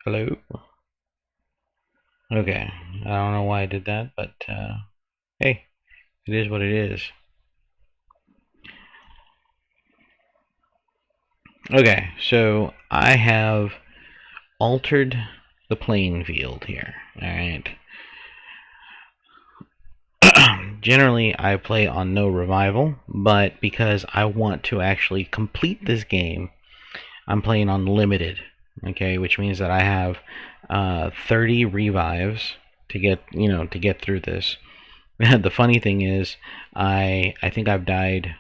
Hello? Okay. I don't know why I did that, but hey, it is what it is. Okay, so I have altered the playing field here. Alright. Generally, I play on no revival, but because I want to actually complete this game, I'm playing on limited. Okay, which means that I have 30 revives to get through this. The funny thing is, I think I've died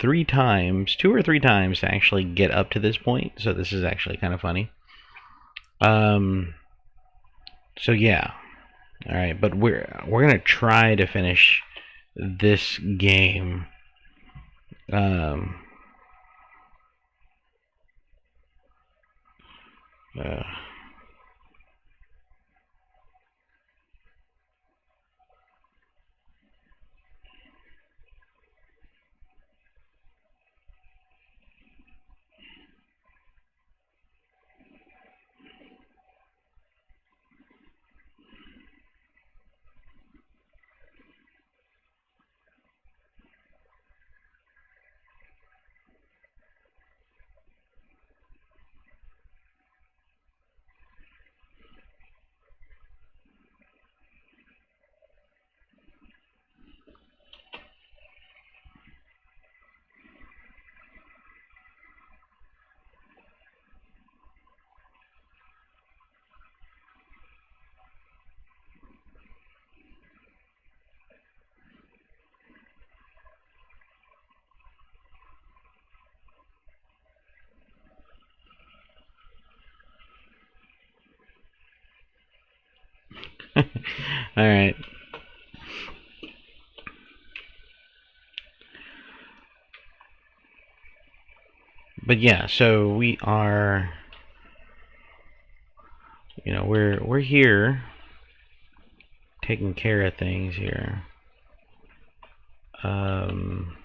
3 times, 2 or 3 times to actually get up to this point. So this is actually kind of funny. Um. So yeah. All right, but we're gonna try to finish this game. Um. Uh, all right. But yeah, so we are, we're here taking care of things here. Um,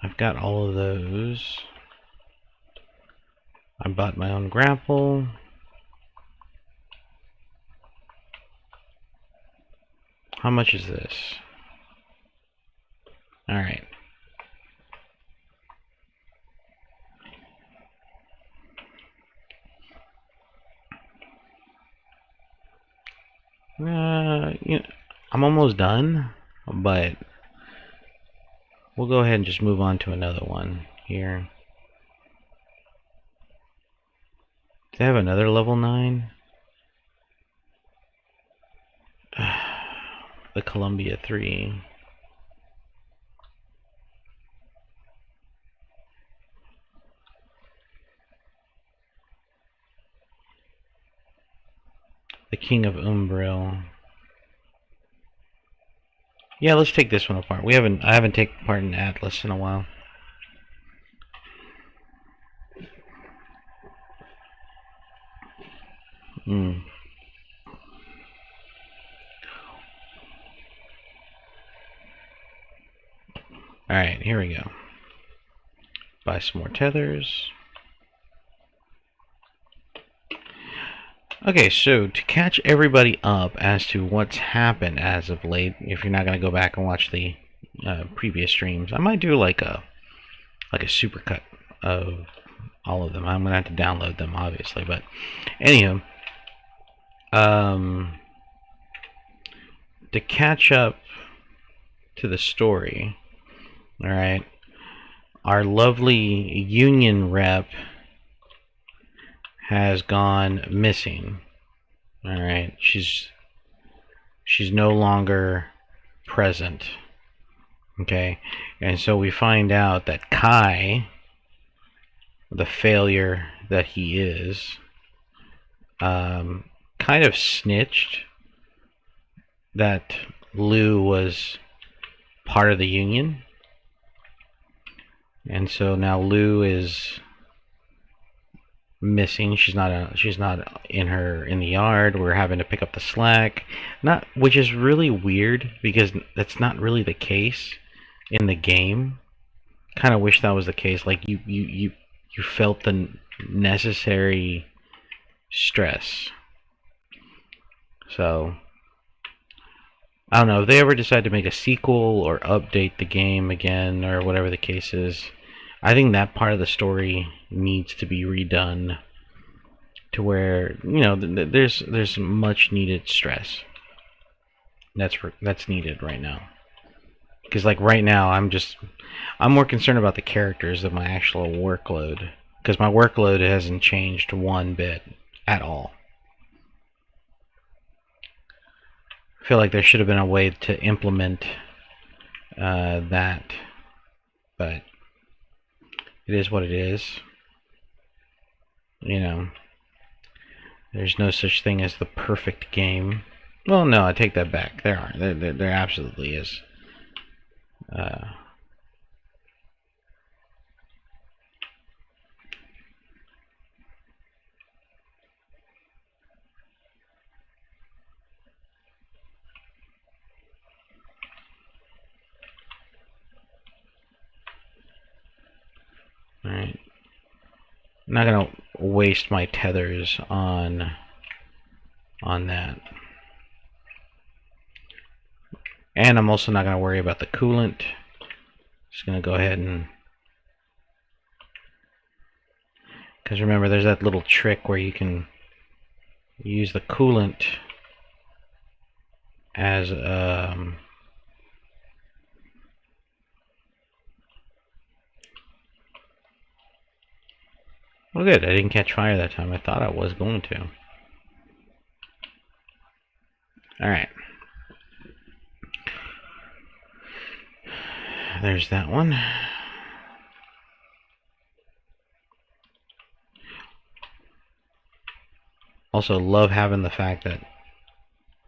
I've got all of those. I bought my own grapple. How much is this? Alright. I'm almost done, but we'll go ahead and just move on to another one here. Do they have another level 9? The Columbia 3. The King of Umbril. Yeah, let's take this one apart. I haven't taken part in Atlas in a while. Hmm. Alright, here we go. Buy some more tethers. Okay, so to catch everybody up as to what's happened as of late, if you're not going to go back and watch the previous streams, I might do like a supercut of all of them. I'm going to have to download them, obviously, but anyhow, to catch up to the story, all right, our lovely Union rep has gone missing. All right, she's no longer present. Okay, and so we find out that Kai, the failure that he is, kind of snitched that Lou was part of the Union, and so now Lou is missing. She's not in the yard. We're having to pick up the slack, not which is really weird because that's not really the case in the game. kind of wish that was the case. Like you felt the necessary stress. So I don't know if they ever decide to make a sequel or update the game again or whatever the case is. I think that part of the story needs to be redone to where, you know, there's much needed stress that's needed right now. Because like right now, I'm more concerned about the characters than my actual workload. Because my workload hasn't changed one bit at all. I feel like there should have been a way to implement that, but it is what it is. You know, there's no such thing as the perfect game. Well, no, I take that back. There are. There absolutely is. Alright. I'm not gonna waste my tethers on that. And I'm also not gonna worry about the coolant. Just gonna go ahead and, because remember there's that little trick where you can use the coolant as well, good, I didn't catch fire that time. I thought I was going to. Alright. There's that one. Also love having the fact that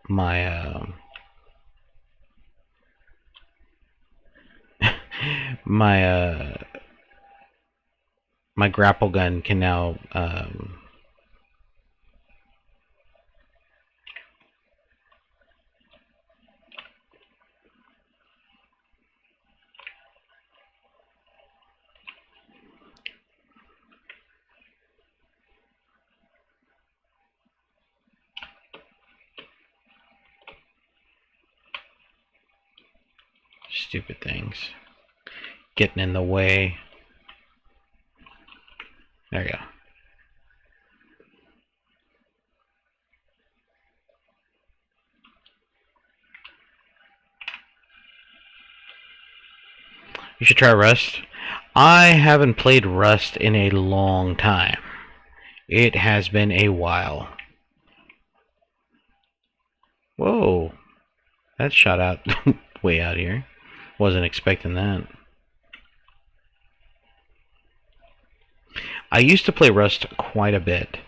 my my grapple gun can now stupid things getting in the way. There you go. You should try Rust. I haven't played Rust in a long time. It has been a while. Whoa. That shot out way out here. Wasn't expecting that. I used to play Rust quite a bit.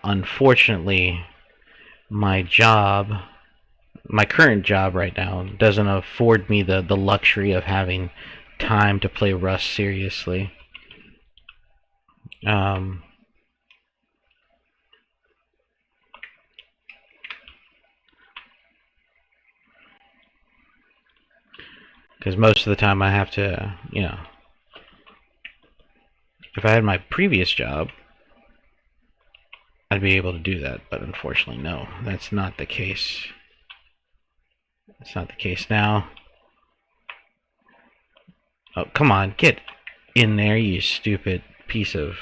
Unfortunately, my current job right now doesn't afford me the luxury of having time to play Rust seriously. Because most of the time I have to, you know, if I had my previous job, I'd be able to do that, but unfortunately, no, that's not the case. That's not the case now. Oh, come on, get in there, you stupid piece of...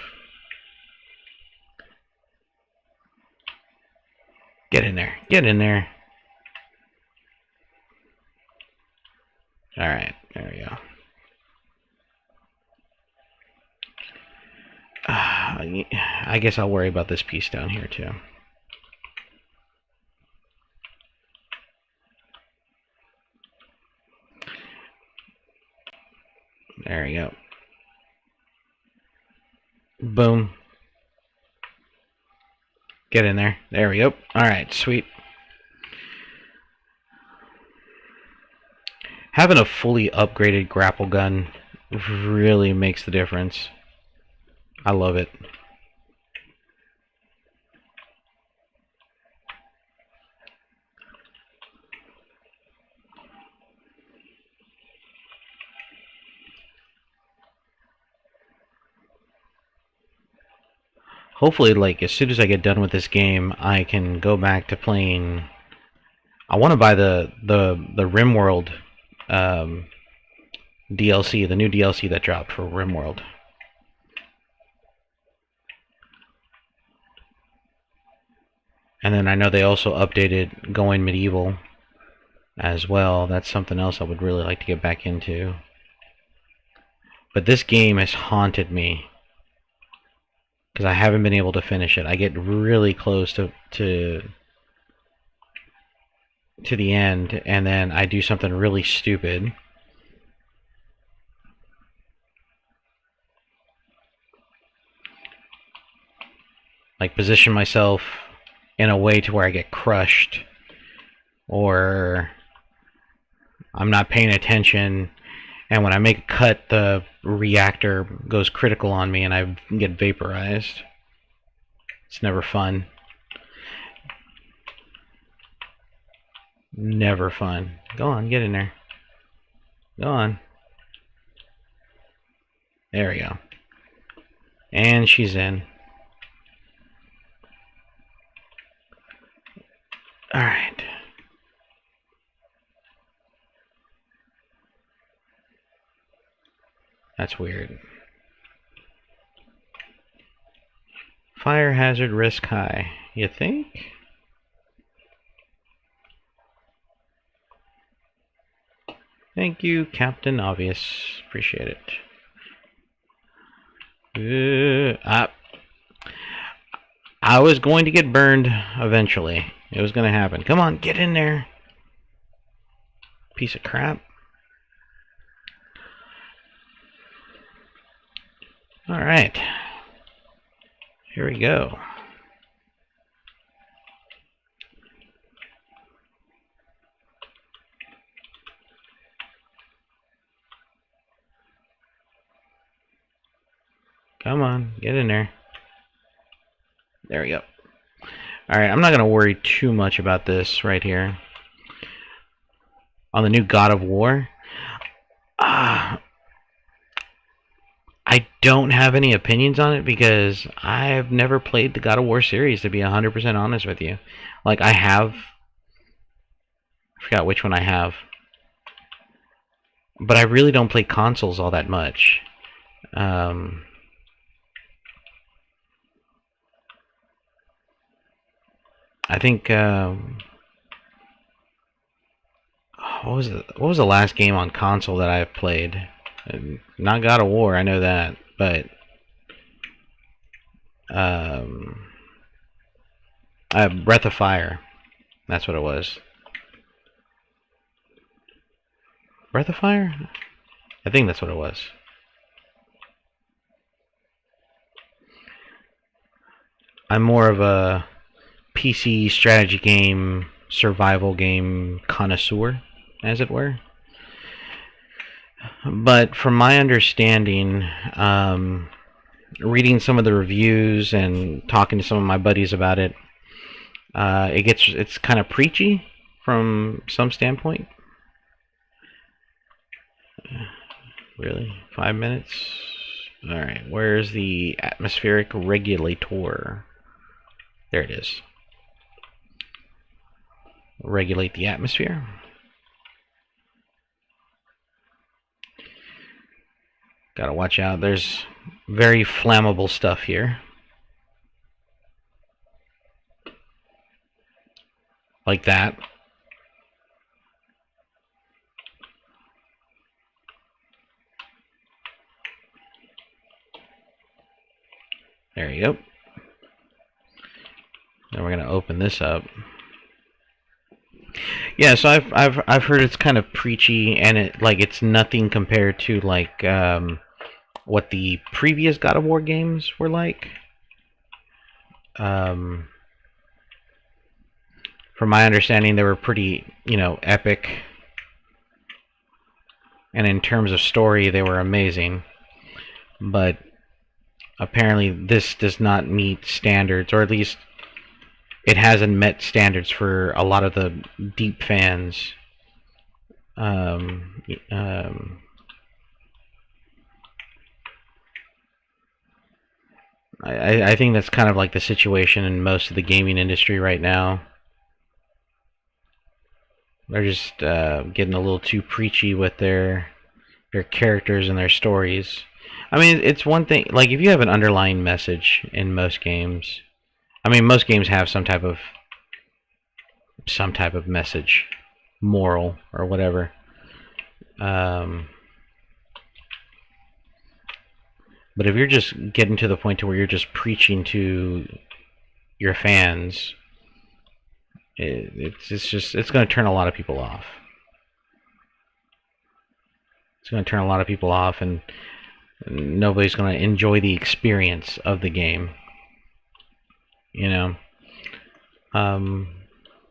Get in there, get in there. Alright, there we go. I guess I'll worry about this piece down here too. There we go. Boom. Get in there. There we go. Alright, sweet. Having a fully upgraded grapple gun really makes the difference. I love it. hopefully, like, as soon as I get done with this game, I can go back to playing. I want to buy the RimWorld DLC, the new DLC that dropped for RimWorld. And then I know they also updated Going Medieval as well. That's something else I would really like to get back into. But this game has haunted me because I haven't been able to finish it. I get really close to the end, and then I do something really stupid. Like position myself in a way to where I get crushed, or I'm not paying attention, and when I make a cut, the reactor goes critical on me and I get vaporized. It's never fun. Never fun. Go on, get in there. Go on. There we go. And she's in. Alright. That's weird. Fire hazard risk high. You think? Thank you, Captain Obvious. Appreciate it. I was going to get burned eventually. It was going to happen. Come on, get in there. Piece of crap. Alright. Here we go. Come on, get in there. There we go. Alright, I'm not going to worry too much about this right here. On the new God of War. I don't have any opinions on it because I've never played the God of War series, to be 100% honest with you. Like, I have. I forgot which one I have. But I really don't play consoles all that much. I think what was the last game on console that I played? Not God of War, I know that, but Breath of Fire. That's what it was. Breath of Fire? I think that's what it was. I'm more of a PC strategy game, survival game connoisseur, as it were. But from my understanding, reading some of the reviews and talking to some of my buddies about it, it's kind of preachy from some standpoint. Really? 5 minutes? Alright, where's the atmospheric regulator? There it is. Regulate the atmosphere. Gotta watch out. There's very flammable stuff here. Like that. There you go. Then we're gonna open this up. Yeah, so I've heard it's kind of preachy, and it's nothing compared to like what the previous God of War games were like. From my understanding, they were pretty, epic, and in terms of story, they were amazing. But apparently, this does not meet standards, or at least it hasn't met standards for a lot of the deep fans. I think that's kind of like the situation in most of the gaming industry right now. They're just getting a little too preachy with their characters and their stories. I mean, it's one thing, like, if you have an underlying message in most games. I mean, most games have some type of message, moral or whatever. But if you're just getting to the point to where you're just preaching to your fans, it's going to turn a lot of people off. It's going to turn a lot of people off, and nobody's going to enjoy the experience of the game. You know,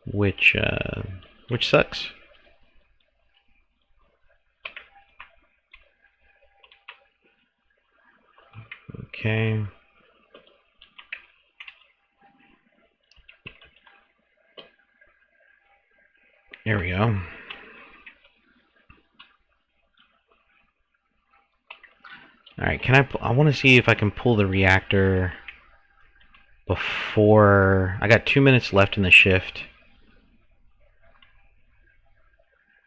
which sucks. Okay. There we go. Alright, I want to see if I can pull the reactor before... I got 2 minutes left in the shift.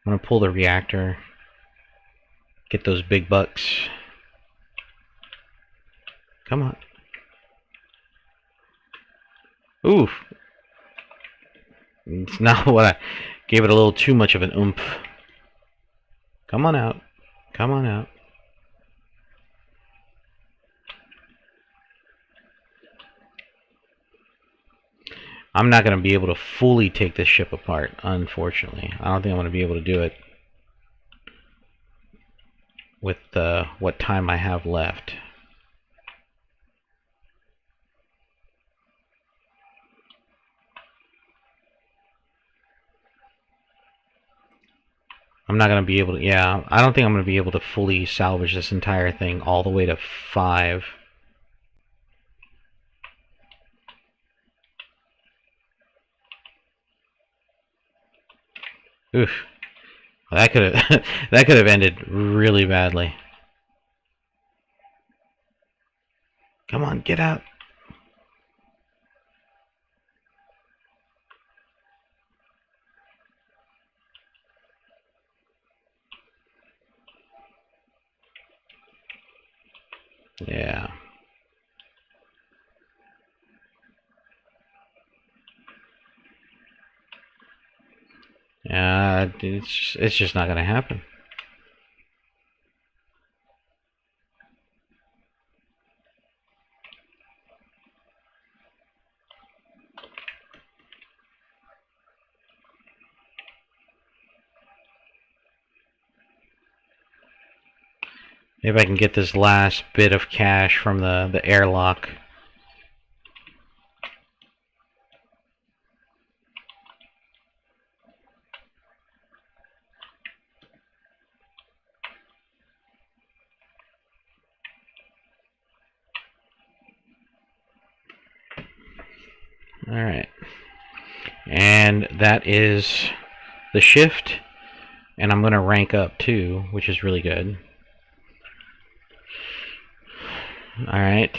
I'm going to pull the reactor. Get those big bucks. Come on. Oof. It's not what I... Gave it a little too much of an oomph. Come on out. Come on out. I'm not going to be able to fully take this ship apart, unfortunately. I don't think I'm going to be able to do it with what time I have left. I'm not going to be able to... Yeah, I don't think I'm going to be able to fully salvage this entire thing all the way to 5. Oof. That could have that could have ended really badly. Come on, get out. Yeah. Yeah, it's just not going to happen. Maybe I can get this last bit of cash from the airlock. Alright. And that is the shift. And I'm going to rank up too, which is really good. Alright.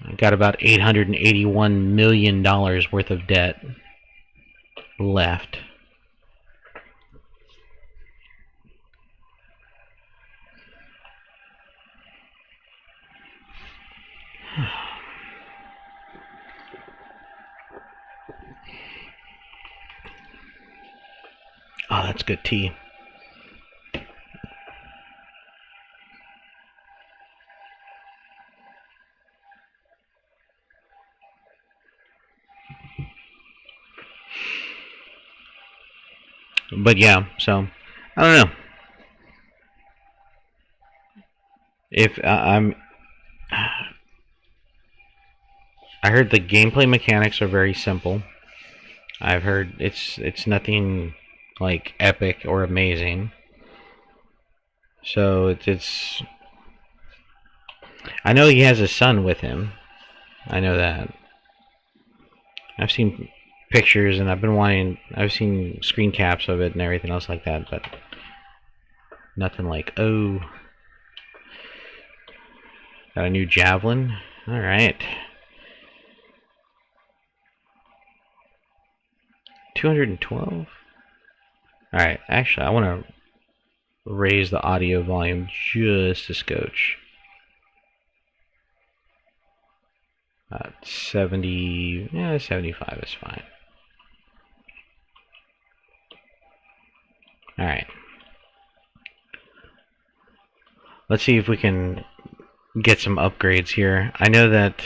I've got about $881 million worth of debt left. Oh, that's good tea. But yeah, so I don't know if I heard the gameplay mechanics are very simple. I've heard it's nothing like epic or amazing. So it's I know he has a son with him. I know that. I've seen pictures and I've seen screen caps of it and everything else like that, but nothing like, oh, got a new javelin. All right. 212? Alright, actually, I want to raise the audio volume just a scotch. 70, yeah, 75 is fine. Alright. Let's see if we can get some upgrades here. I know that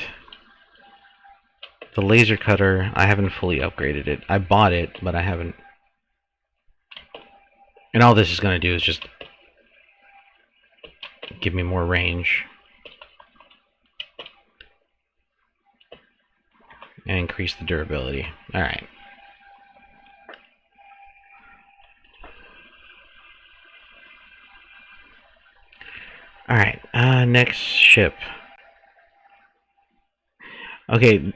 the laser cutter, I haven't fully upgraded it. I bought it, but I haven't. And all this is going to do is just give me more range. And increase the durability. Alright. Alright, next ship. Okay,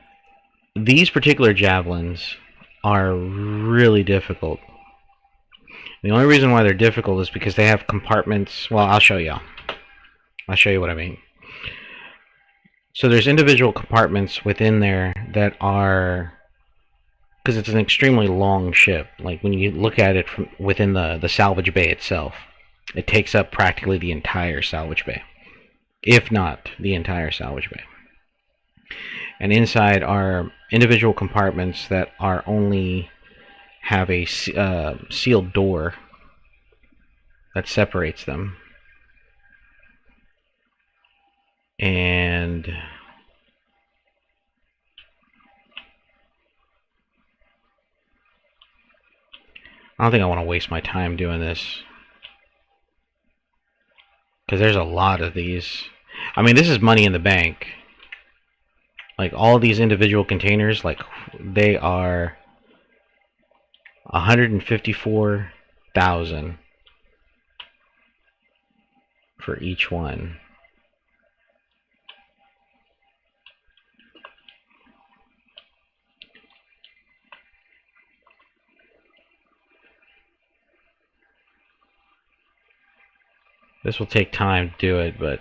these particular javelins are really difficult. The only reason why they're difficult is because they have compartments. Well, I'll show you. I'll show you what I mean. So there's individual compartments within there that are, because it's an extremely long ship. Like when you look at it from within the salvage bay itself, it takes up practically the entire salvage bay, if not the entire salvage bay. And inside are individual compartments that are only have a sealed door that separates them. And I don't think I want to waste my time doing this, because there's a lot of these. I mean, this is money in the bank. Like, all these individual containers, like, they are 154,000 for each one. This will take time to do it, but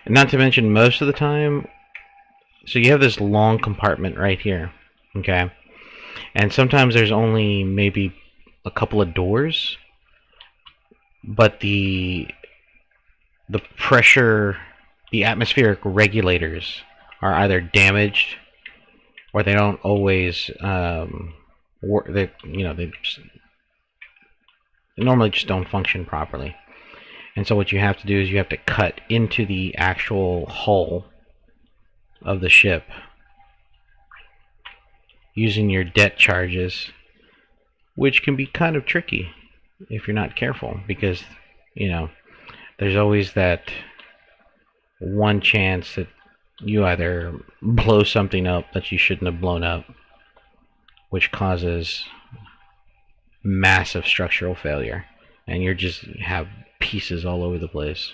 and not to mention, most of the time, so you have this long compartment right here, okay? And sometimes there's only maybe a couple of doors, but the pressure, the atmospheric regulators are either damaged, or they don't always work. They normally just don't function properly. And so what you have to do is you have to cut into the actual hull of the ship using your debt charges, which can be kind of tricky if you're not careful, because there's always that one chance that you either blow something up that you shouldn't have blown up, which causes massive structural failure, and you just have pieces all over the place.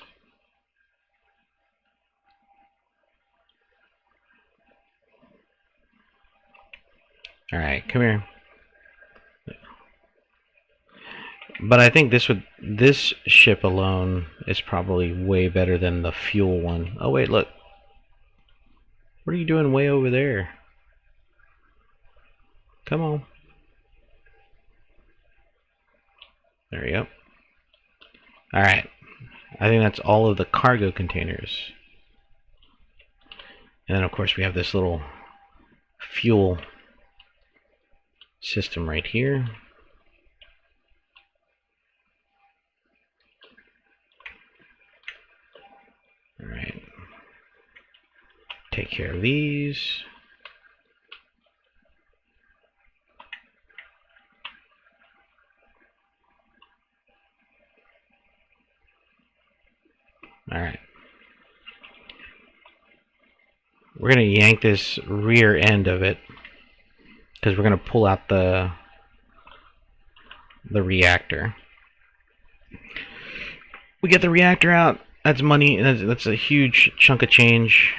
Alright, come here. But I think this ship alone is probably way better than the fuel one. Oh wait, look. What are you doing way over there? Come on. There we go. Alright. I think that's all of the cargo containers. And then of course we have this little fuel system right here. Alright. Take care of these. Alright. We're going to yank this rear end of it, because we're going to pull out the reactor. We get the reactor out. That's money. That's a huge chunk of change.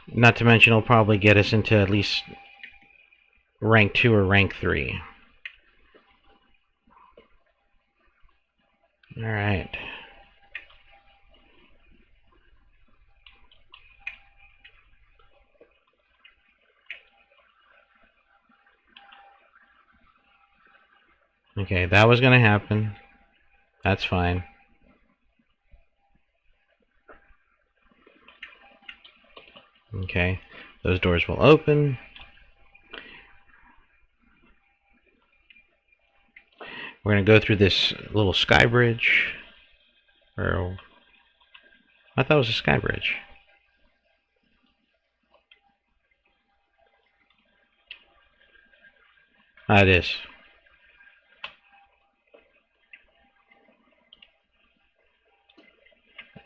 Not to mention, it'll probably get us into at least rank 2 or rank 3. Alright. Okay, that was gonna happen. That's fine. Okay, those doors will open. We're gonna go through this little sky bridge. Or I thought it was a sky bridge. Ah, it is.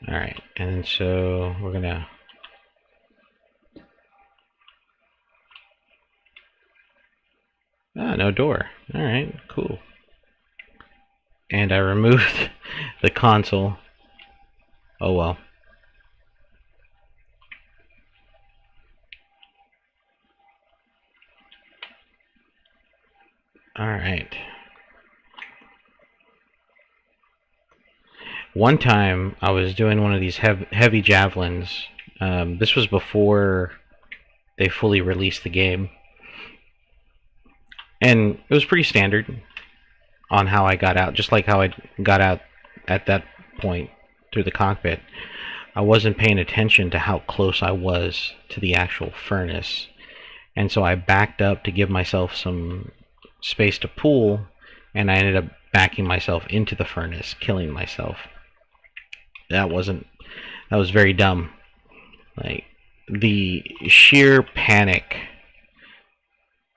Alright, and so we're gonna... Ah, no door. Alright, cool. And I removed the console. Oh well. Alright. One time I was doing one of these heavy javelins. This was before they fully released the game. And it was pretty standard on how I got out, just like how I got out at that point through the cockpit. I wasn't paying attention to how close I was to the actual furnace, and so I backed up to give myself some space to pull, and I ended up backing myself into the furnace, killing myself. That was very dumb. Like, the sheer panic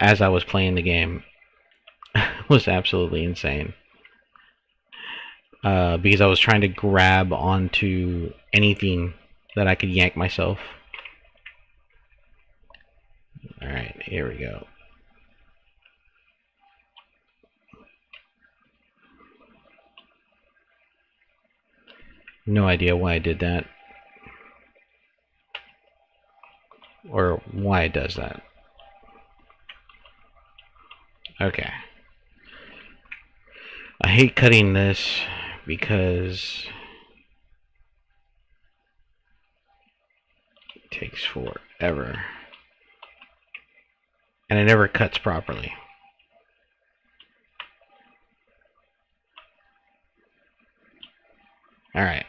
as I was playing the game was absolutely insane. Because I was trying to grab onto anything that I could yank myself. Alright, here we go. No idea why I did that. Or why it does that. Okay. I hate cutting this because it takes forever. And it never cuts properly. Alright.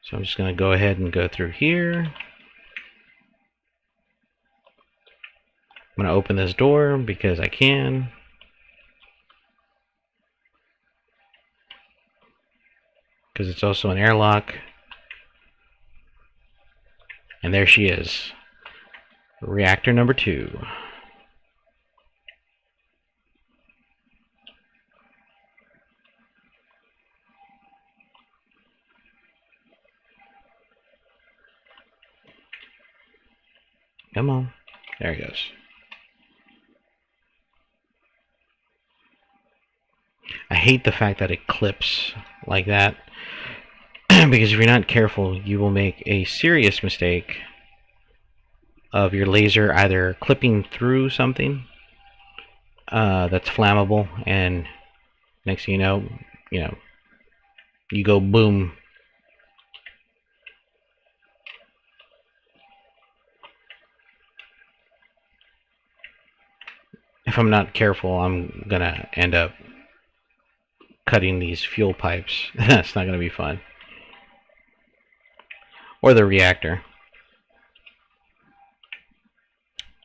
So I'm just going to go ahead and go through here. I'm going to open this door because I can. Because it's also an airlock. And there she is. Reactor number 2. Come on. There he goes. I hate the fact that it clips like that. Because if you're not careful, you will make a serious mistake of your laser either clipping through something that's flammable, and next thing you know, you go boom. If I'm not careful, I'm gonna end up cutting these fuel pipes. That's not gonna be fun. Or the reactor.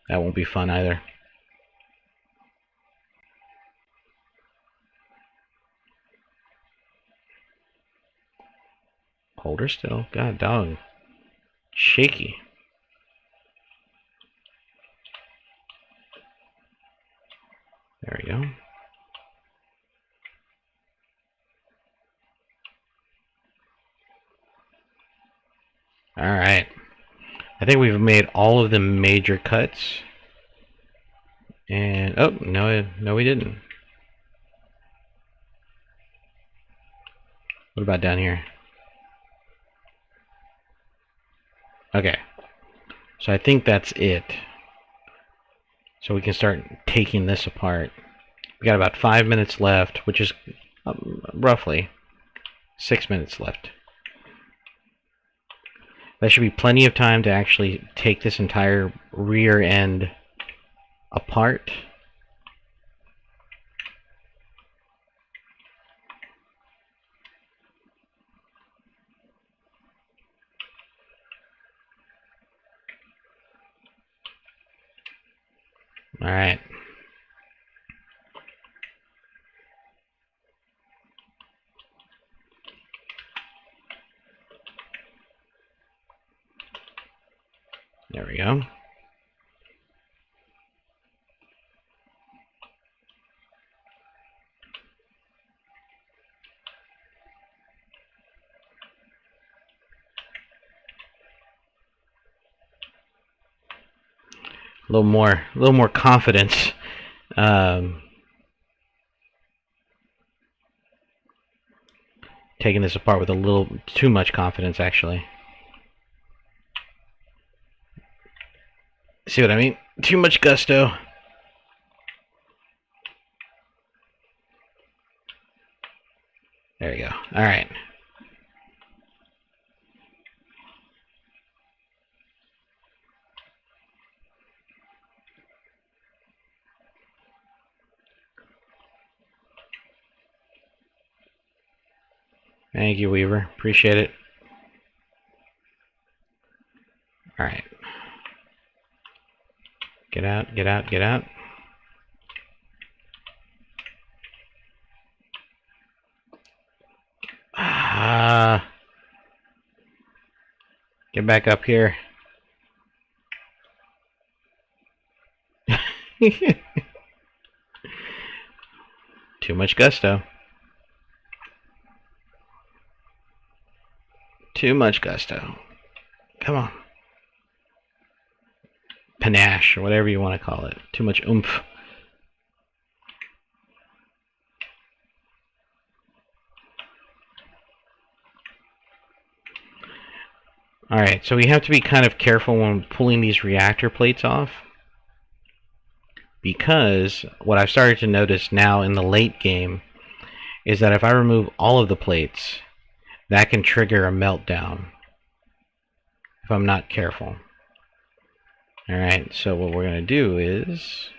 That won't be fun either. Hold her still. God dog. Shaky. There we go. Alright. I think we've made all of the major cuts. And, oh, no we didn't. What about down here? Okay. So I think that's it. so we can start taking this apart. We got about 5 minutes left, which is roughly 6 minutes left. That should be plenty of time to actually take this entire rear end apart. All right. There we go. A little more confidence. Taking this apart with a little too much confidence, actually. See what I mean? Too much gusto. There you go. All right. Thank you, Weaver. Appreciate it. All right. Get out, get out, get out. Get back up here. Too much gusto. Too much gusto. Come on. Panache, or whatever you want to call it. Too much oomph. Alright, so we have to be kind of careful when pulling these reactor plates off, because what I've started to notice now in the late game is that if I remove all of the plates, that can trigger a meltdown if I'm not careful. Alright, so what we're going to do is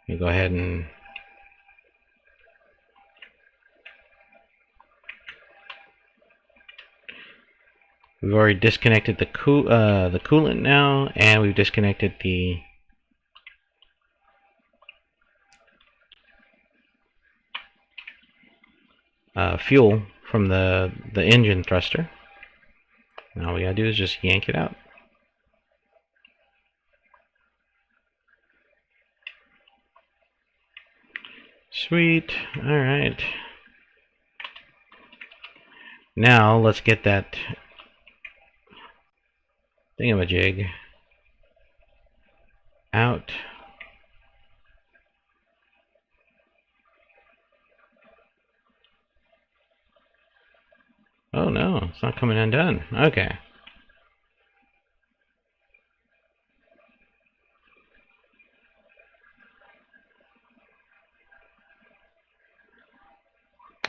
you go ahead and we've already disconnected the coolant now, and we've disconnected the fuel from the engine thruster. Now all we gotta do is just yank it out. Sweet. Alright. Now let's get that thingamajig out. Oh no, it's not coming undone. Okay.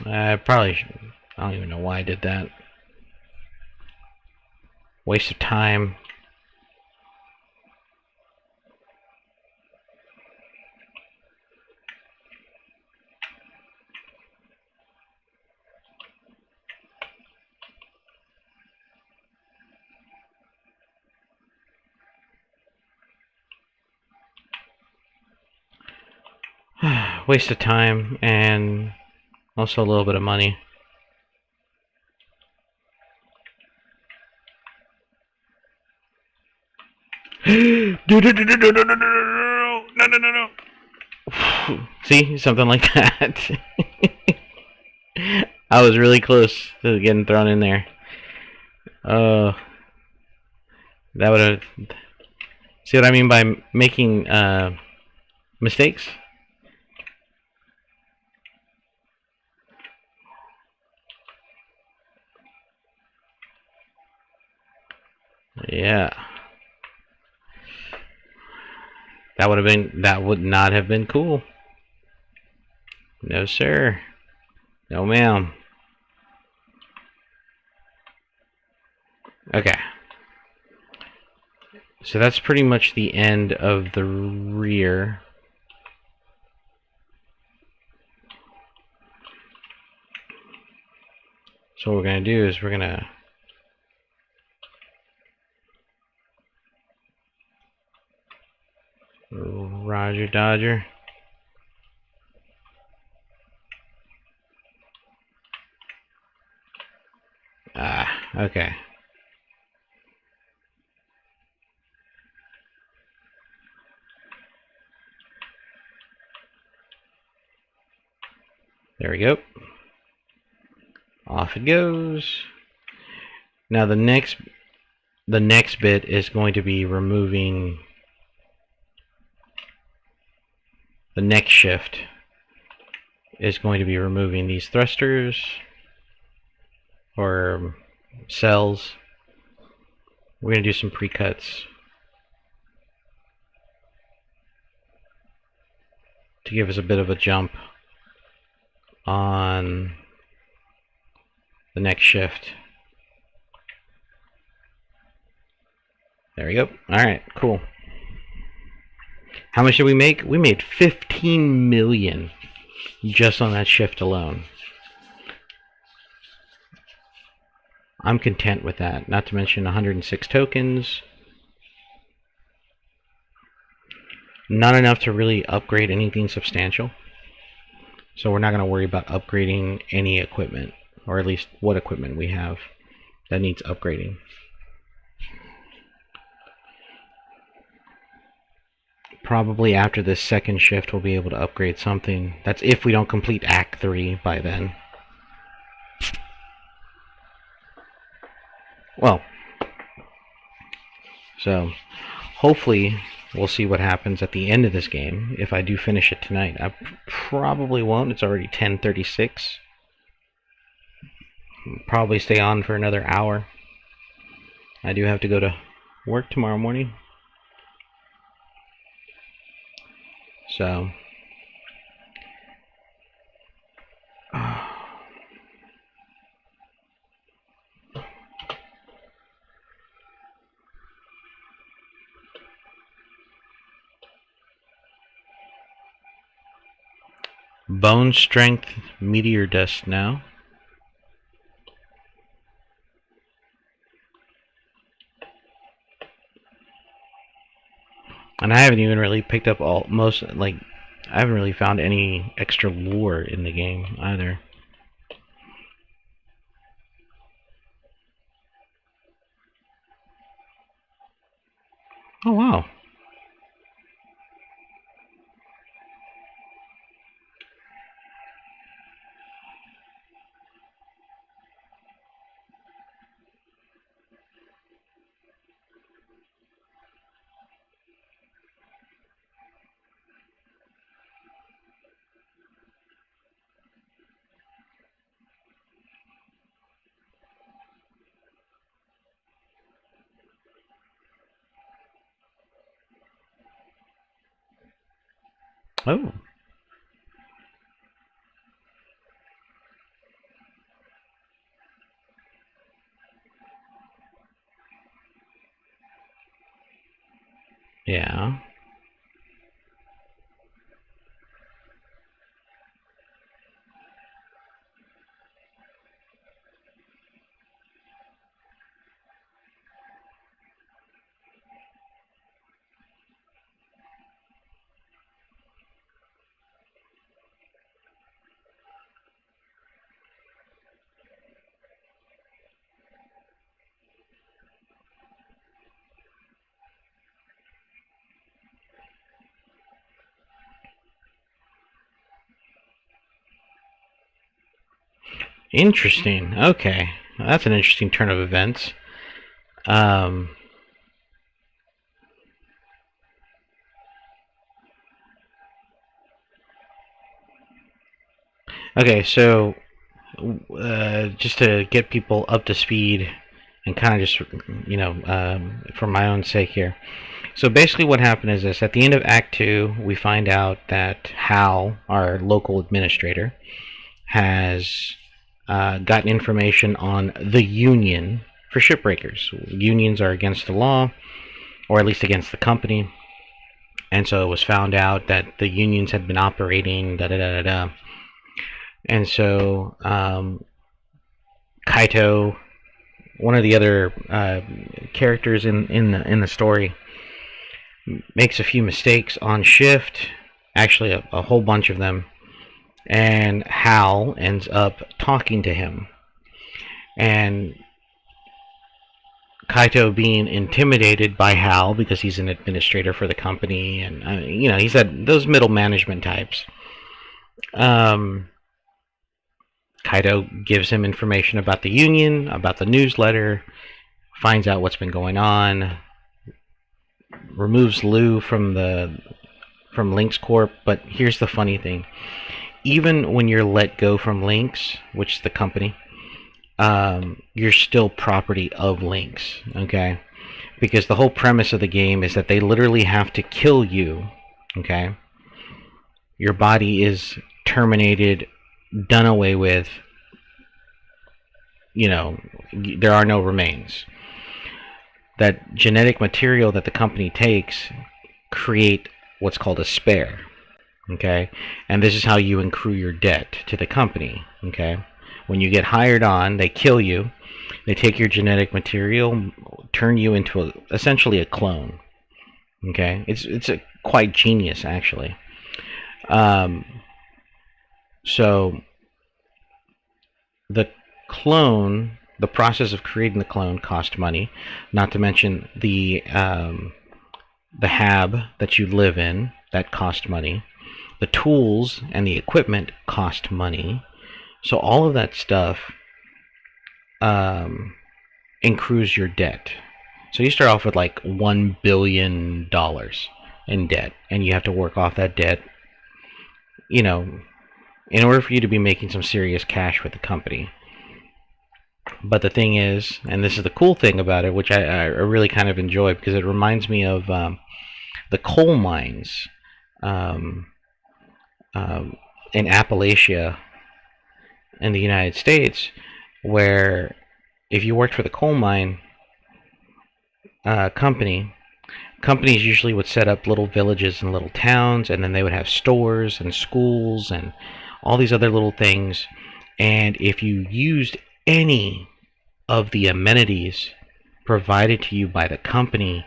I probably should. I don't even know why I did that. Waste of time. Waste of time and also a little bit of money. No. See, something like that. I was really close to getting thrown in there. That would have. See what I mean by making mistakes? Yeah. That would not have been cool. No, sir. No, ma'am. Okay. So that's pretty much the end of the rear. So what we're going to do is we're going to Roger Dodger. Okay. There we go. Off it goes. Now the next bit is going to be removing the next shift is going to be removing these thrusters or cells. We're going to do some pre-cuts to give us a bit of a jump on the next shift. There we go. Alright, cool. How much did we make? We made 15 million just on that shift alone. I'm content with that. Not to mention 106 tokens. Not enough to really upgrade anything substantial. So we're not going to worry about upgrading any equipment, or at least what equipment we have that needs upgrading. Probably after this second shift we'll be able to upgrade something. That's if we don't complete Act 3 by then. Well, so hopefully we'll see what happens at the end of this game if I do finish it tonight. I probably won't. It's already 10:36. Probably stay on for another hour. I do have to go to work tomorrow morning. So bone strength meteor dust now. And I haven't even really picked up I haven't really found any extra lore in the game either. Oh wow. Oh. Yeah. Interesting. Okay. That's an interesting turn of events. Okay, so just to get people up to speed and kind of just, for my own sake here, So basically what happened is this. At the end of Act 2, we find out that Hal, our local administrator, has gotten information on the union for shipbreakers. Unions are against the law, or at least against the company. And so it was found out that the unions had been operating, da-da-da-da-da. And so Kaito, one of the other characters in the story, makes a few mistakes on shift, actually a whole bunch of them, and Hal ends up talking to him. And Kaito, being intimidated by Hal because he's an administrator for the company, and he's had those middle management types. Kaito gives him information about the union, about the newsletter, finds out what's been going on, removes Lou from Lynx Corp. But here's the funny thing: even when you're let go from Lynx, which is the company, you're still property of Lynx, okay? Because the whole premise of the game is that they literally have to kill you, okay? Your body is terminated, done away with. There are no remains. That genetic material that the company takes create what's called a spare, okay? And this is how you accrue your debt to the company, okay? When you get hired on, they kill you, they take your genetic material, turn you into essentially a clone, okay? It's a quite genius, actually. So the clone, the process of creating the clone cost money, not to mention the hab that you live in, that cost money. The tools and the equipment cost money. So all of that stuff accrues your debt. So you start off with like $1 billion in debt, and you have to work off that debt, in order for you to be making some serious cash with the company. But the thing is, and this is the cool thing about it, which I really kind of enjoy, because it reminds me of the coal mines in Appalachia in the United States, where if you worked for the coal mine companies usually would set up little villages and little towns, and then they would have stores and schools and all these other little things. And if you used any of the amenities provided to you by the company,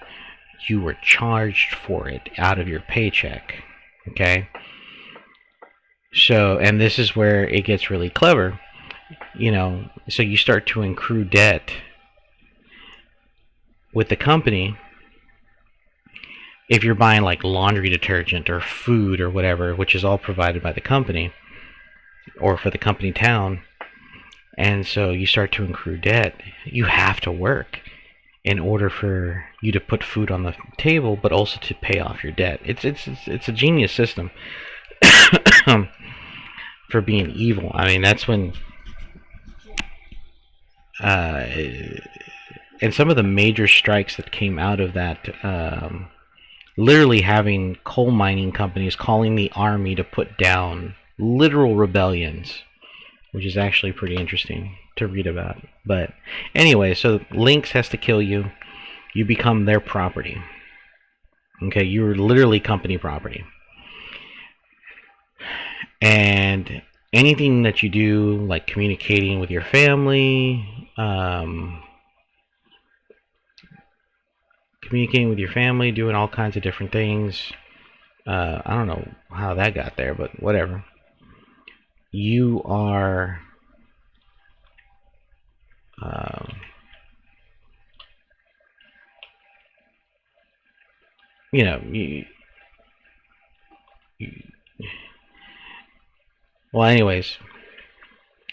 you were charged for it out of your paycheck, okay? So, and this is where it gets really clever, so you start to accrue debt with the company. If you're buying like laundry detergent or food or whatever, which is all provided by the company or for the company town, and so you start to accrue debt, you have to work in order for you to put food on the table, but also to pay off your debt. It's a genius system for being evil. I mean, that's when and some of the major strikes that came out of that, literally having coal mining companies calling the army to put down literal rebellions, which is actually pretty interesting to read about. But anyway, so Lynx has to kill you. You become their property. Okay, you're literally company property. And anything that you do, like communicating with your family, doing all kinds of different things. I don't know how that got there, but whatever. You are well, anyways,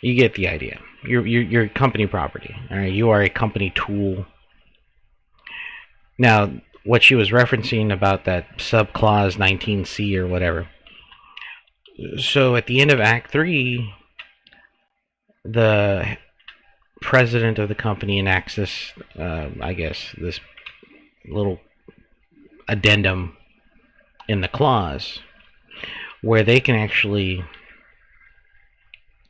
you get the idea. You're company property. All right, you are a company tool. Now, what she was referencing about that subclause 19C or whatever. So at the end of Act 3, the president of the company enacts this, I guess, this little addendum in the clause where they can actually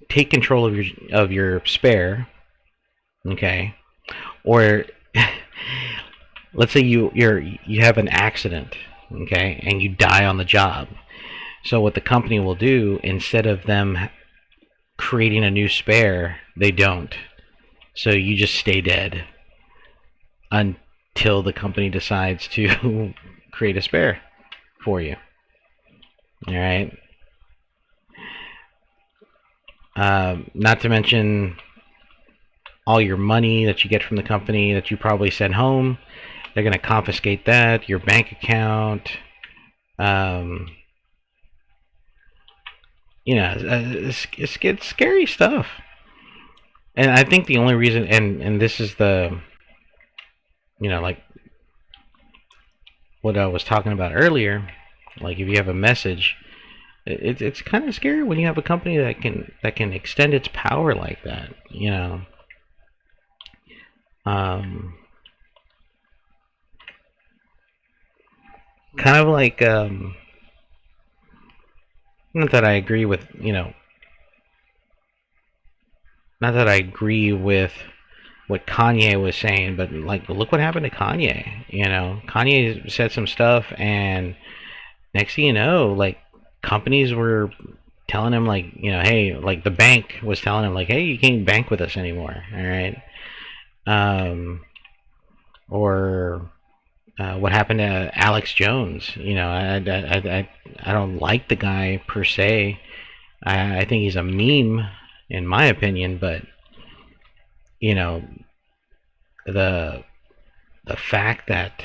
take control of your spare, okay? Or let's say you have an accident, okay, and you die on the job. So what the company will do, instead of them creating a new spare, they don't. So you just stay dead until the company decides to create a spare for you. All right. Not to mention all your money that you get from the company that you probably sent home. They're going to confiscate that, your bank account. You know, it's scary stuff. And I think the only reason, and this is the, you know, like what I was talking about earlier, like if you have a message, it's kind of scary when you have a company that can extend its power like that, you know. Kind of like, not that I agree with, you know, not that I agree with what Kanye was saying, but like, look what happened to Kanye. You know, Kanye said some stuff, and next thing you know, like, companies were telling him, like, you know, hey, like the bank was telling him, like, hey, you can't bank with us anymore. All right. Or what happened to Alex Jones? You know, I don't like the guy per se. I think he's a meme, in my opinion, but you know, the fact that,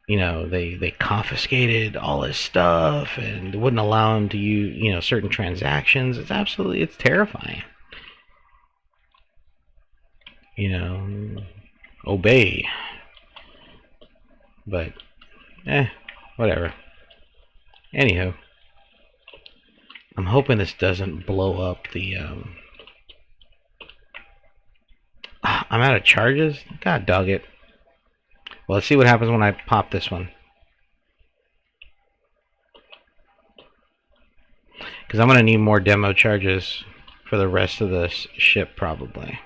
you know, they confiscated all his stuff and wouldn't allow him to use, you know, certain transactions. It's terrifying. You know, obey. But whatever. Anywho, I'm hoping this doesn't blow up the I'm out of charges? God dog it. Well, let's see what happens when I pop this one. Because I'm going to need more demo charges for the rest of this ship, probably.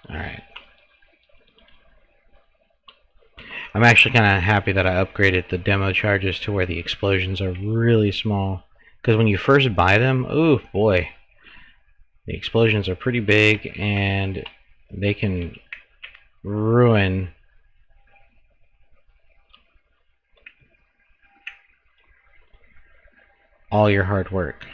Alright. I'm actually kind of happy that I upgraded the demo charges to where the explosions are really small. Because when you first buy them, oh boy, the explosions are pretty big and they can ruin all your hard work.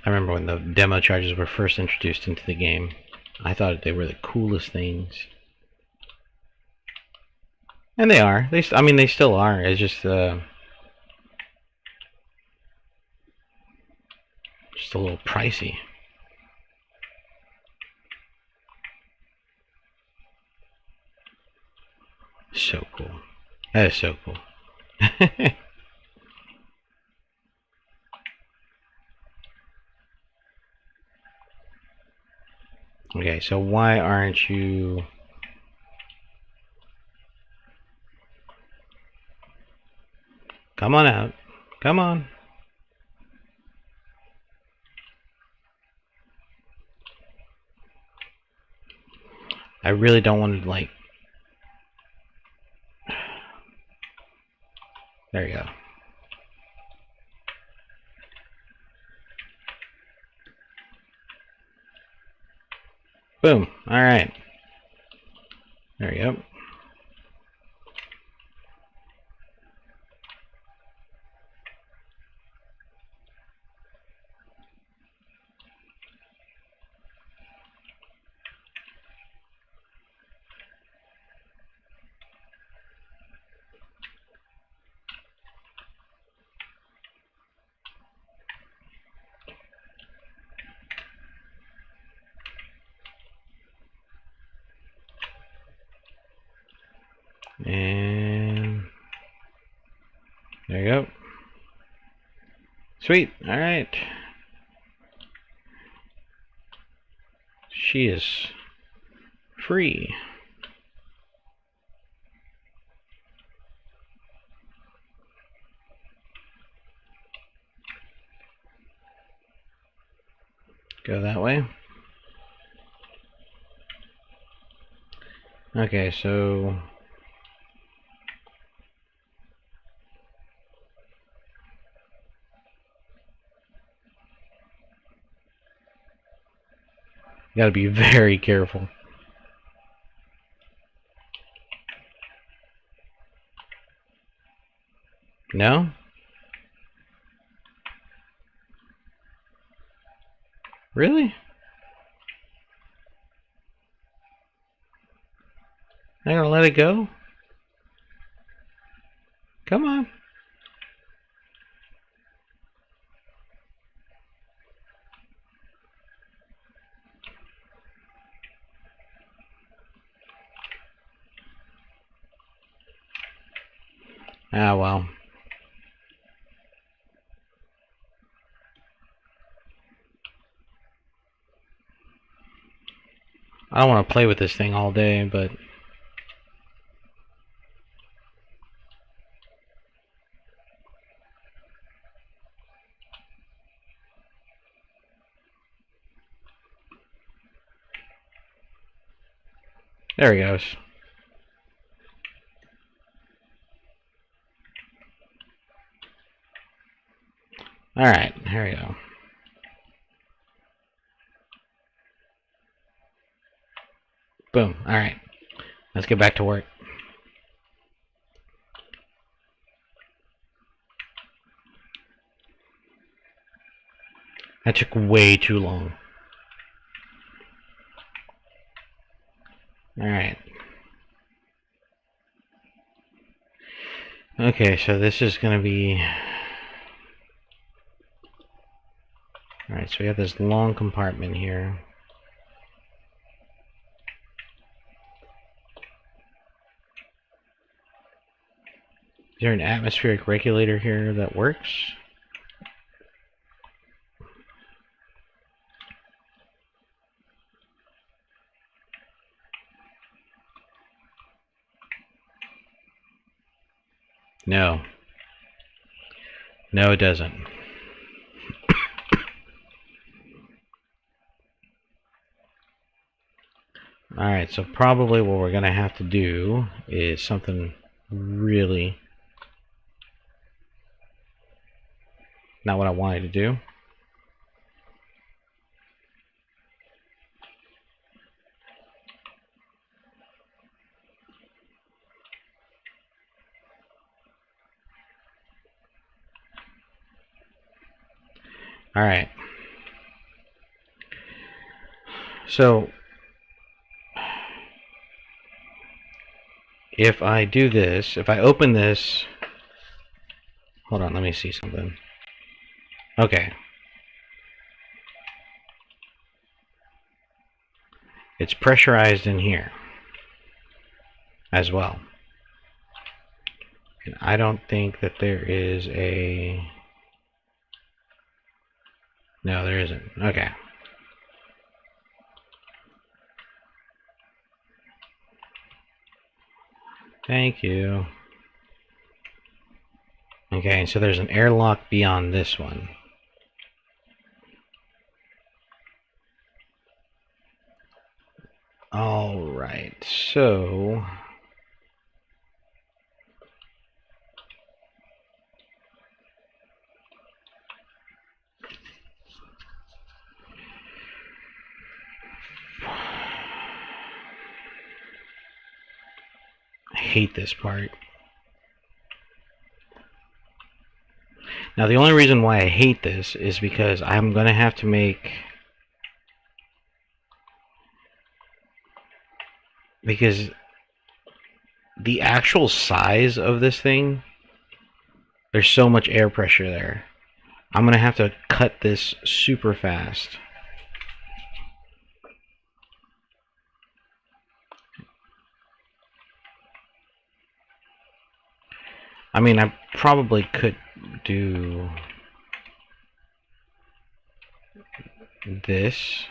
I remember when the demo charges were first introduced into the game, I thought they were the coolest things. And they are. I mean, they still are. It's just a little pricey. So cool. That is so cool. Okay, so why aren't you... Come on out. Come on. I really don't want to, like... There you go. Boom. Alright. There you go. And there you go. Sweet. Alright. She is free. Go that way. Okay, so you gotta be very careful. No? Really? Not gonna let it go? Come on. Ah, well. I don't want to play with this thing all day, but there he goes. Alright, here we go. Boom. Alright. Let's get back to work. That took way too long. Alright. Okay, so this is gonna be... Alright, so we have this long compartment here. Is there an atmospheric regulator here that works? No. No, it doesn't. Alright, so probably what we're going to have to do is something really not what I wanted to do. Alright. So if I do this, if I open this, hold on, let me see something. Okay. It's pressurized in here as well. And I don't think that there is a... No, there isn't. Okay. Thank you. Okay, so there's an airlock beyond this one. Alright, so... I hate this part. Now the only reason why I hate this is because I'm going to have to make... Because the actual size of this thing, there's so much air pressure there. I'm going to have to cut this super fast. I mean, I probably could do this.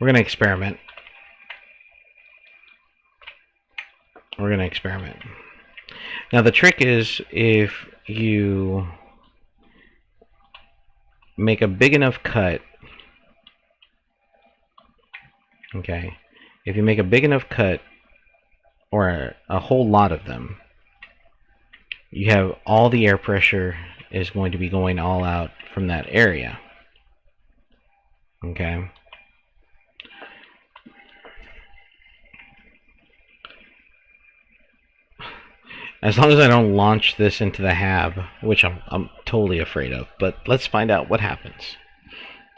We're going to experiment. We're going to experiment. Now, the trick is if you make a big enough cut, okay, if you make a big enough cut, or a whole lot of them, you have all the air pressure is going to be going all out from that area. Okay. As long as I don't launch this into the hab, which I'm totally afraid of, but let's find out what happens.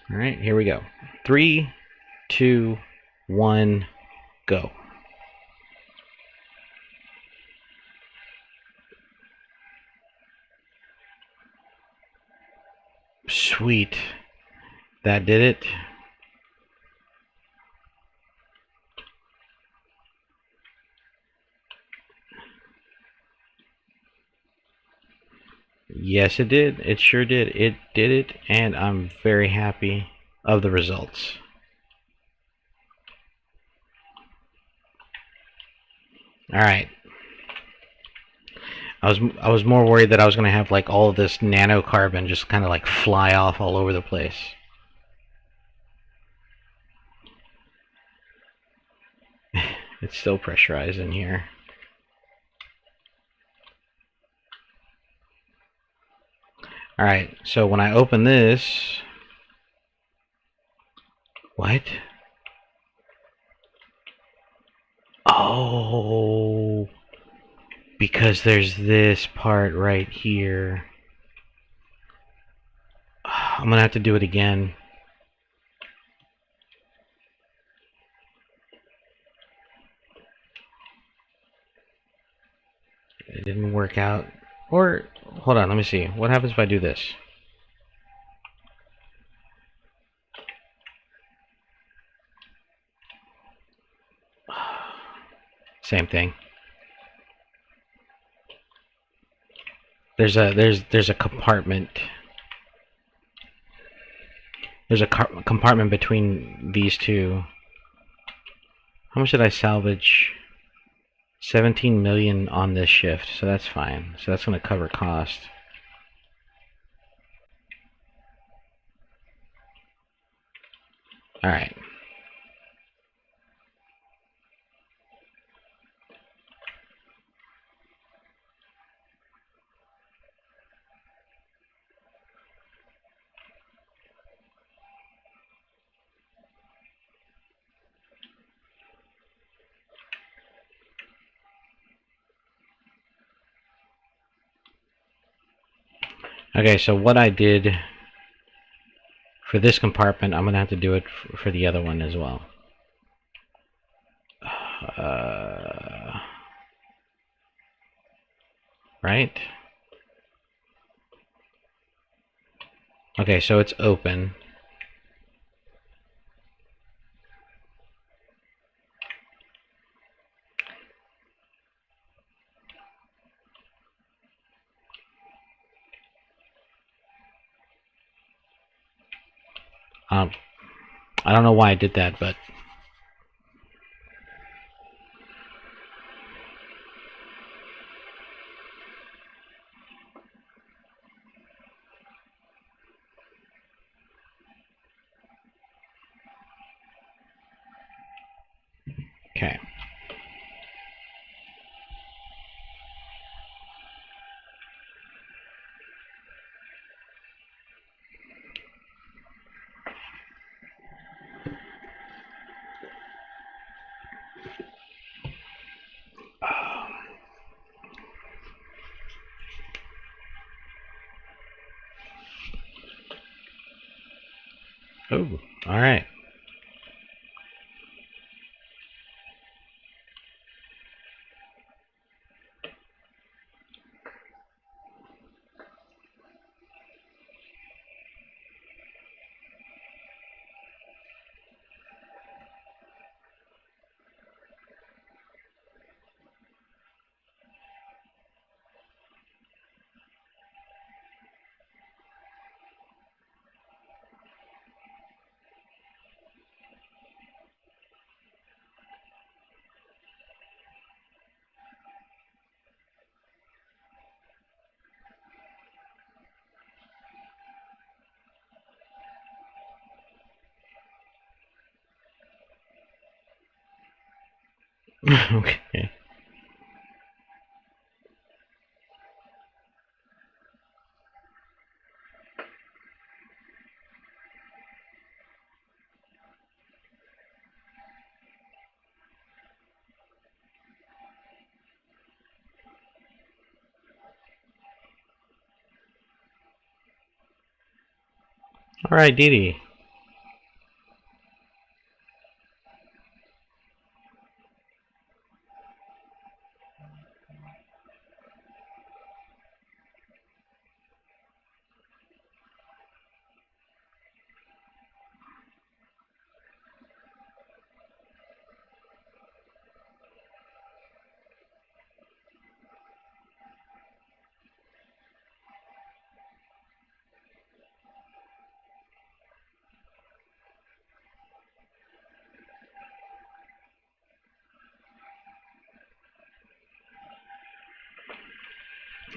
All right, here we go. 3, 2, 1, go. Sweet. That did it. Yes, it did. It sure did. It did it, and I'm very happy of the results. All right. I was more worried that I was going to have like all of this nanocarbon just kind of like fly off all over the place. It's still pressurized in here. Alright, so when I open this... What? Oh... Because there's this part right here. I'm gonna have to do it again. It didn't work out. Or, hold on, let me see. What happens if I do this? Same thing. There's a compartment. There's a compartment between these two. How much did I salvage? 17 million on this shift, so that's fine. So that's going to cover cost. All right. Okay, so what I did for this compartment, I'm going to have to do it for the other one as well. Right? Okay, so it's open. I don't know why I did that, but okay. Oh, all right. Okay. Alright, Didi.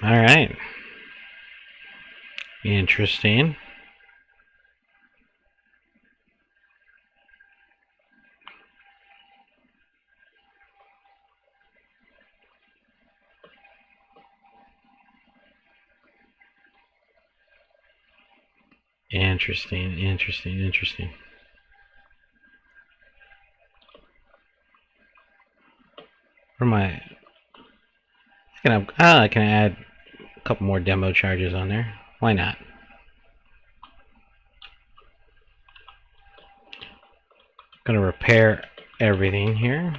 Alright. Interesting. Interesting, interesting, interesting. Where am I? Can I add a couple more demo charges on there? Why not? Gonna repair everything here.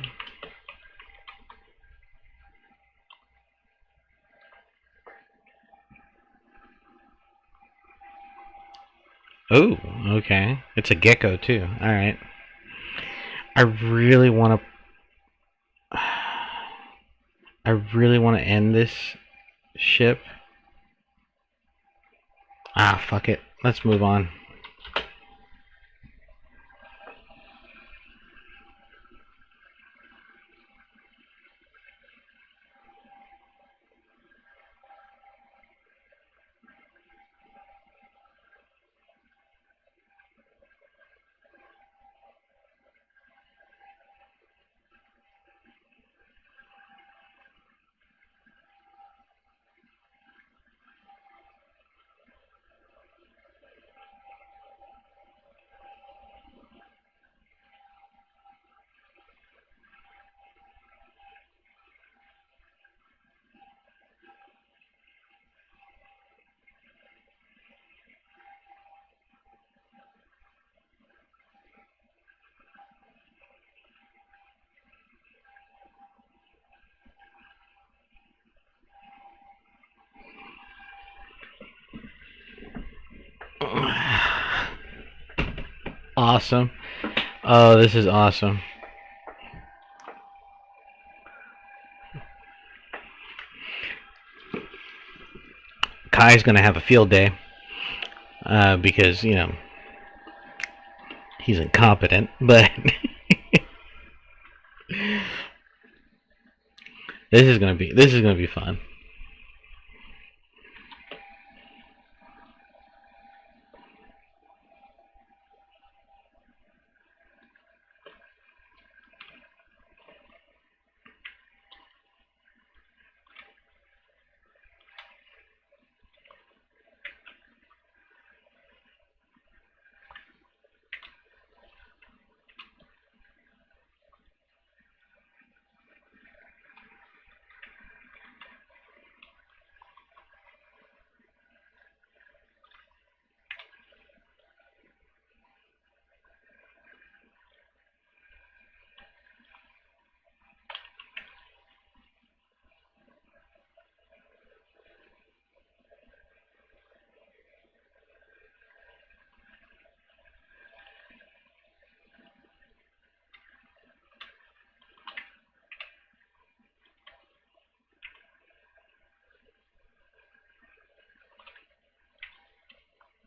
Oh, okay. It's a gecko too. Alright. I really want to... I really want to end this ship. Ah, fuck it. Let's move on. Awesome. Oh, this is awesome. Kai's gonna have a field day. Because, you know, he's incompetent, but this is gonna be fun.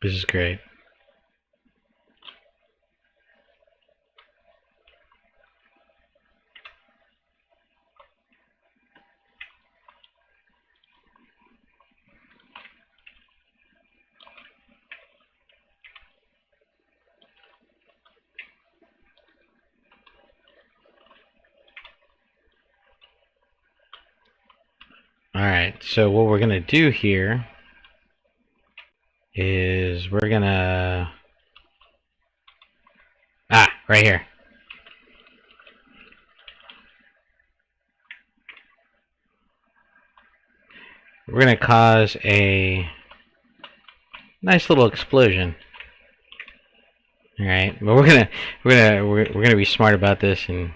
This is great. Alright, so what we're gonna do here is we're gonna... Ah, right here. We're gonna cause a nice little explosion. Alright, but we're gonna be smart about this and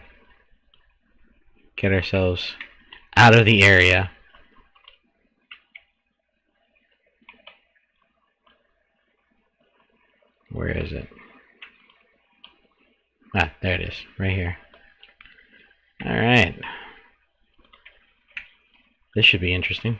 get ourselves out of the area. Where is it? Ah, there it is, right here. Alright. This should be interesting.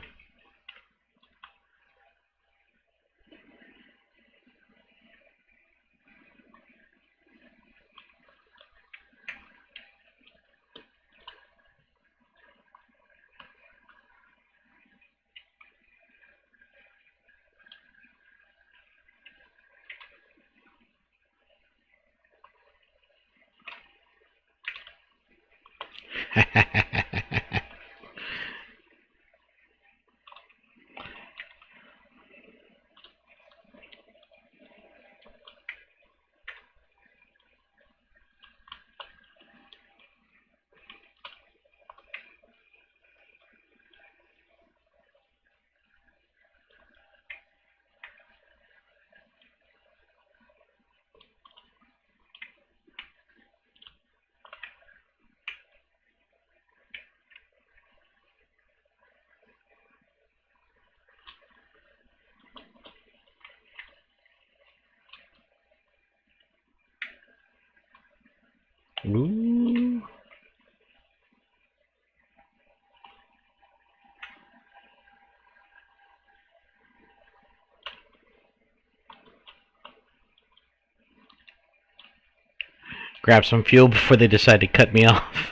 Ooh. Grab some fuel before they decide to cut me off.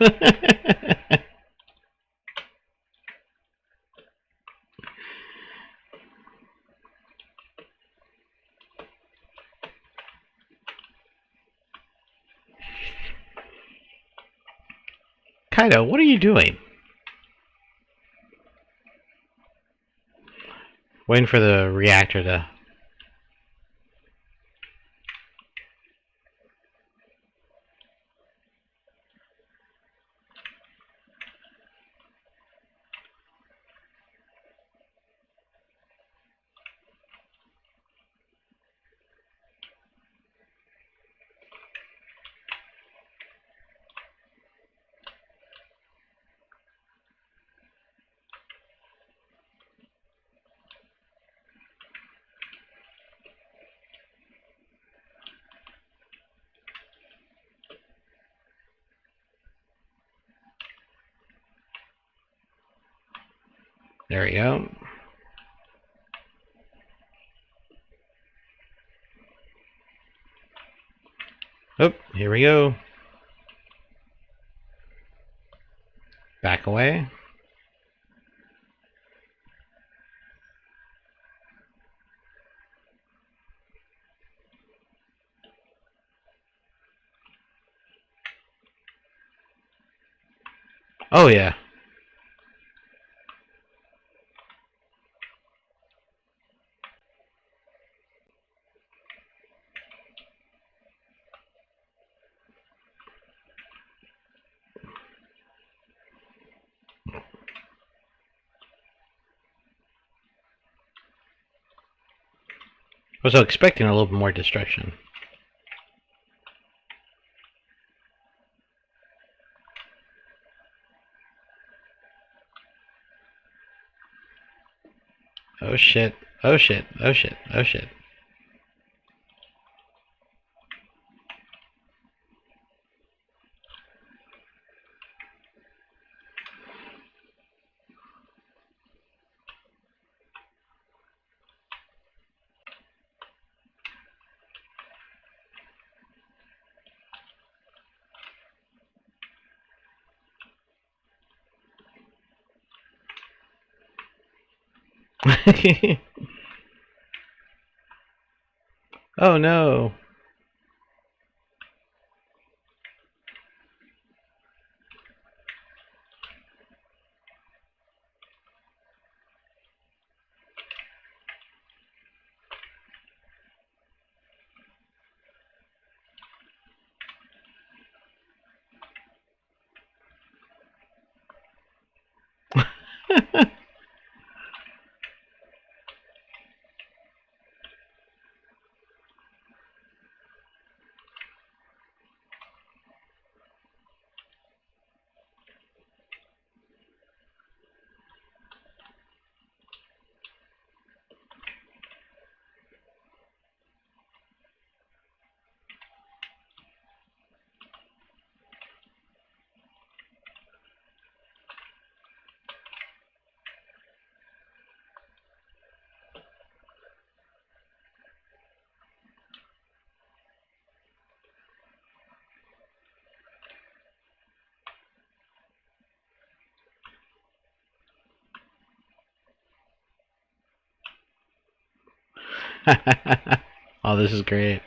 Kaido, what are you doing? Waiting for the reactor to... There we go. Oh, here we go. Back away. Oh yeah. I was expecting a little bit more destruction. Oh shit. Oh shit. Oh shit. Oh shit. Oh no. Oh, this is great.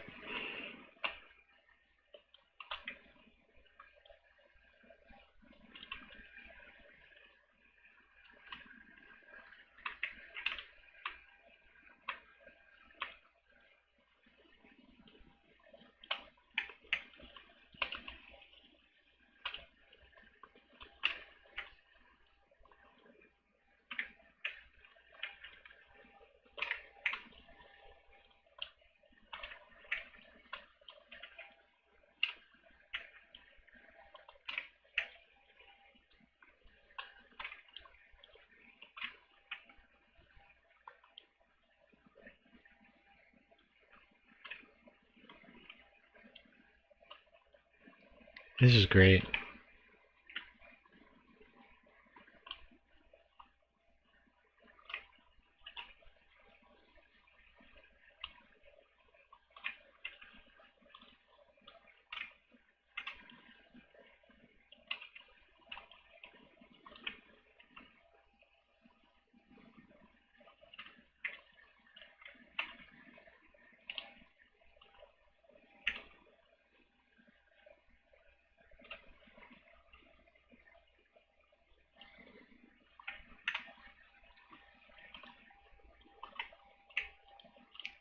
This is great.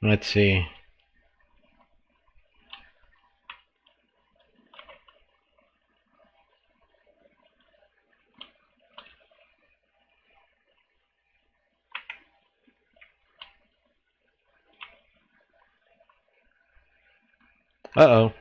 Let's see. Uh-oh.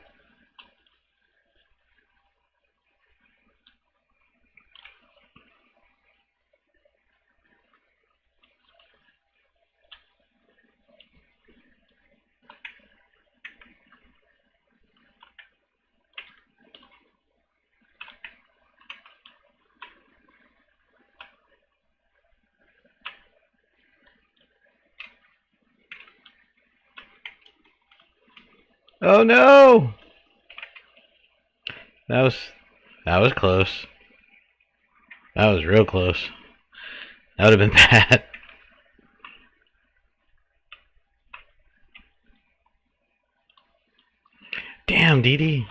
Oh no! That was close. That was real close. That would have been bad. Damn, Dee Dee.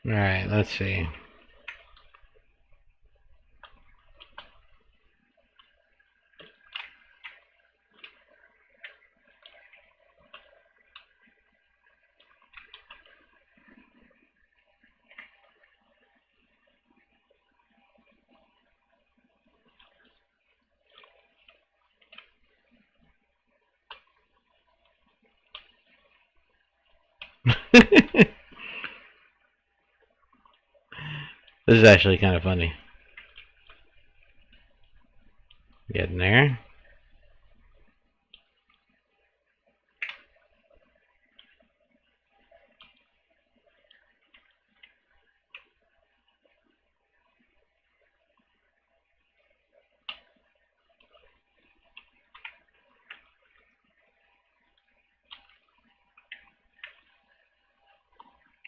Alright, let's see. This is actually kind of funny. Getting there.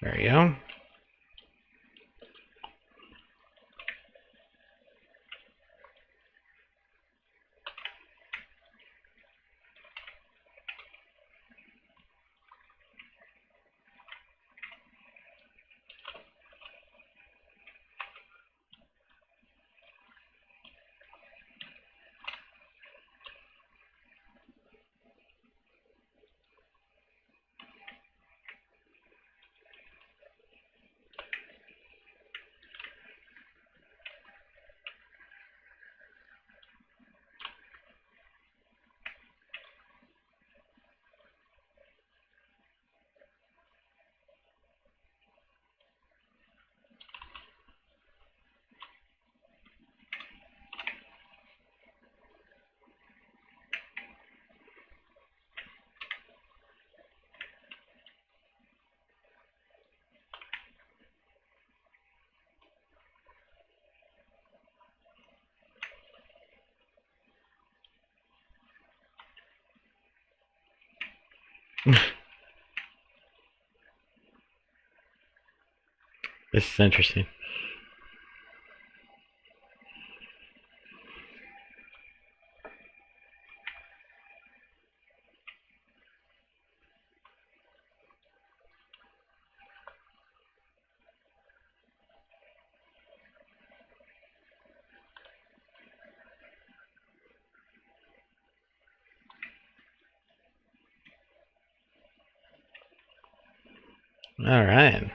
There we go. This is interesting. All right.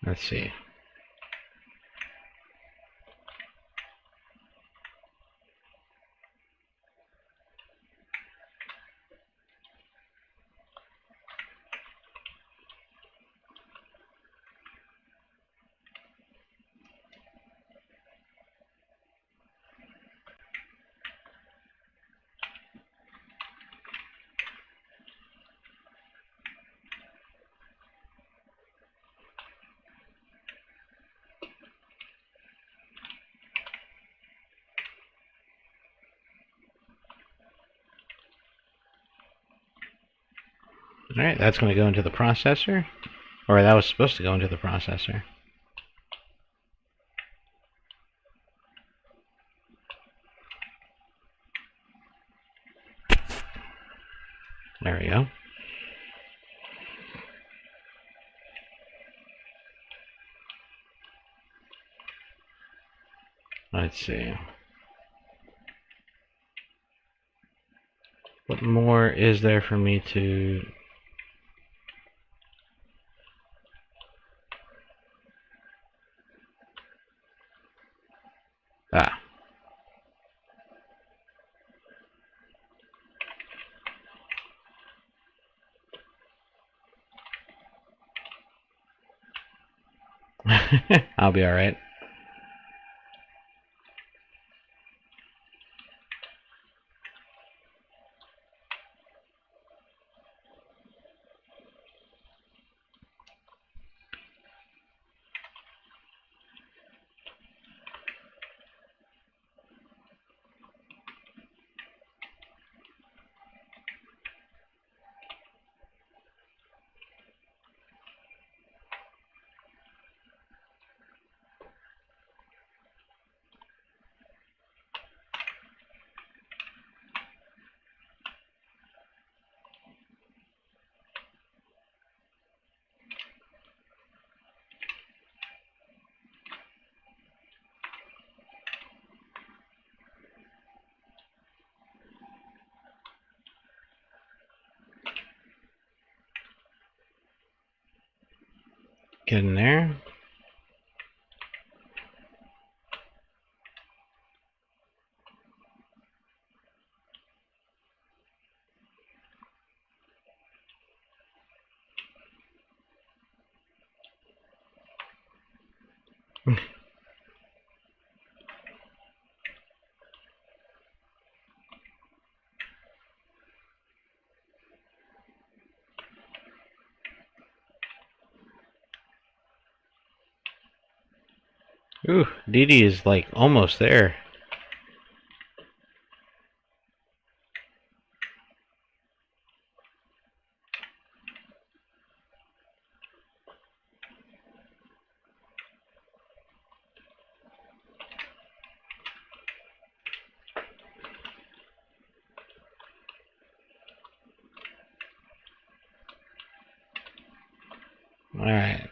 Let's see. Alright, that's going to go into the processor. Or that was supposed to go into the processor. There we go. Let's see. What more is there for me to... Ah. I'll be alright. Get in there. Ooh, Didi is like almost there. Alright.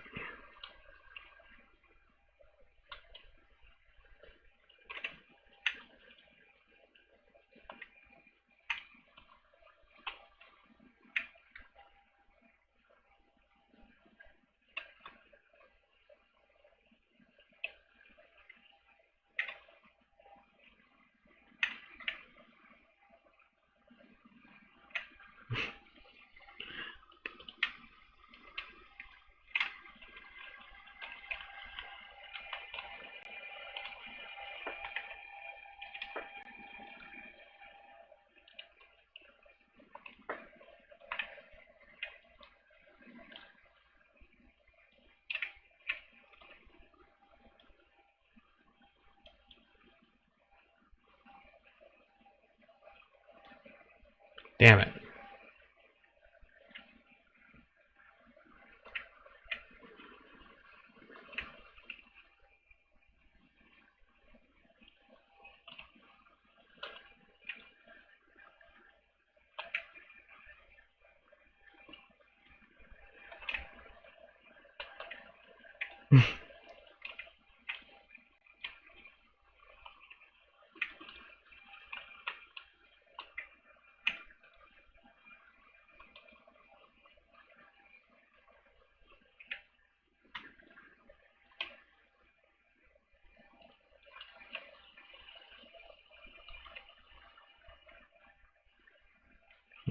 Damn it.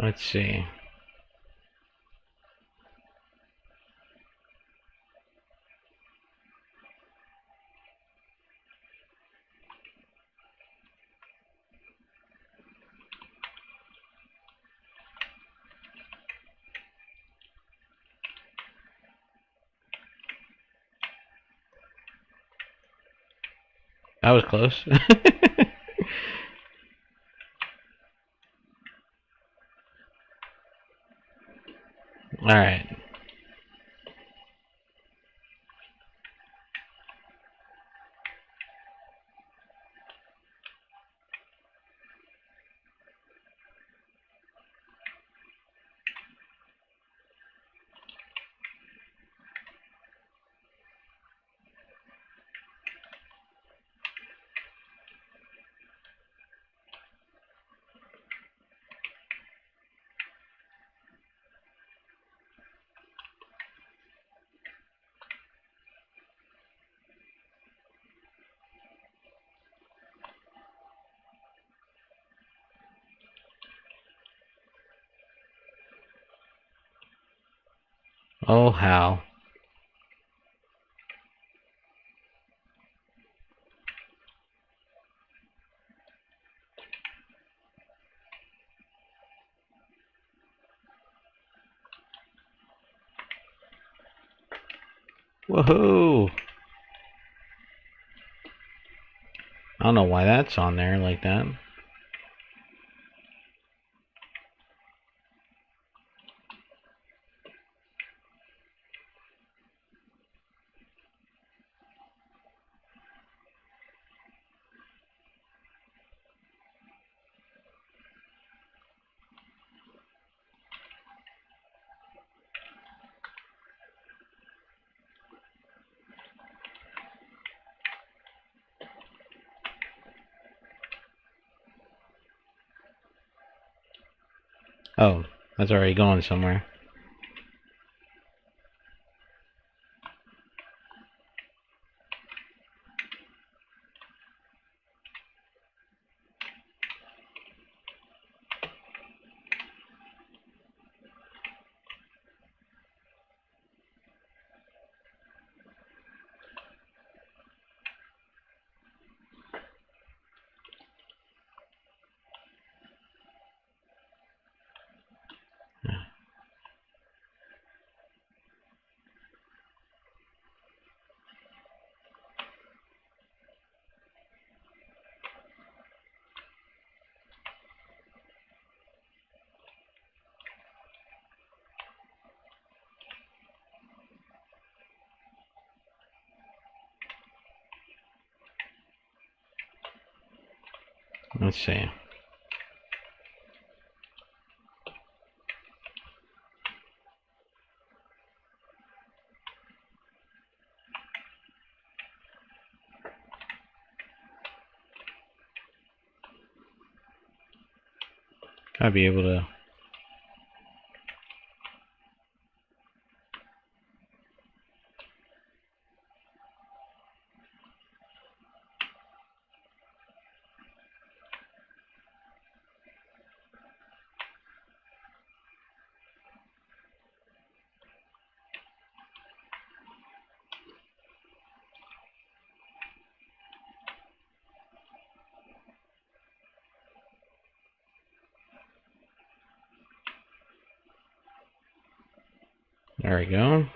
Let's see. That was close. Alright. Oh, how. Woohoo! I don't know why that's on there like that. Oh, that's already going somewhere. Let's see. Gotta be able to... There we go.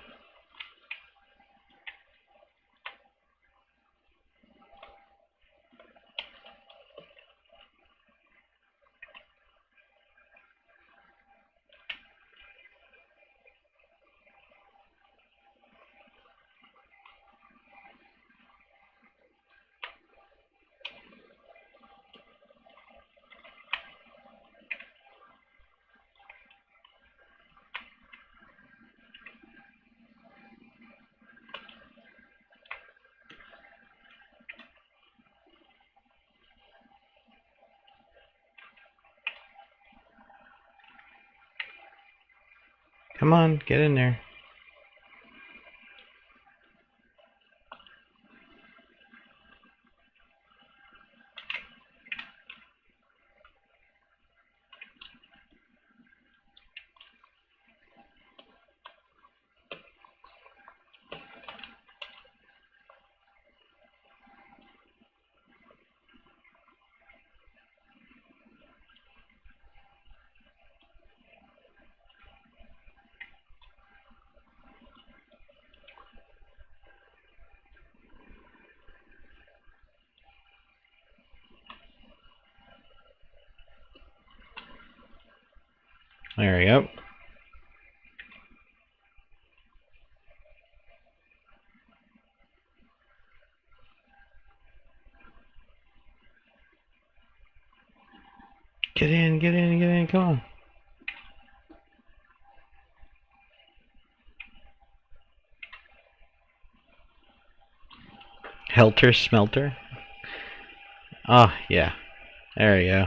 Come on, get in there. There we go. Get in, get in, get in, come on. Helter Smelter. Oh, yeah. There we go.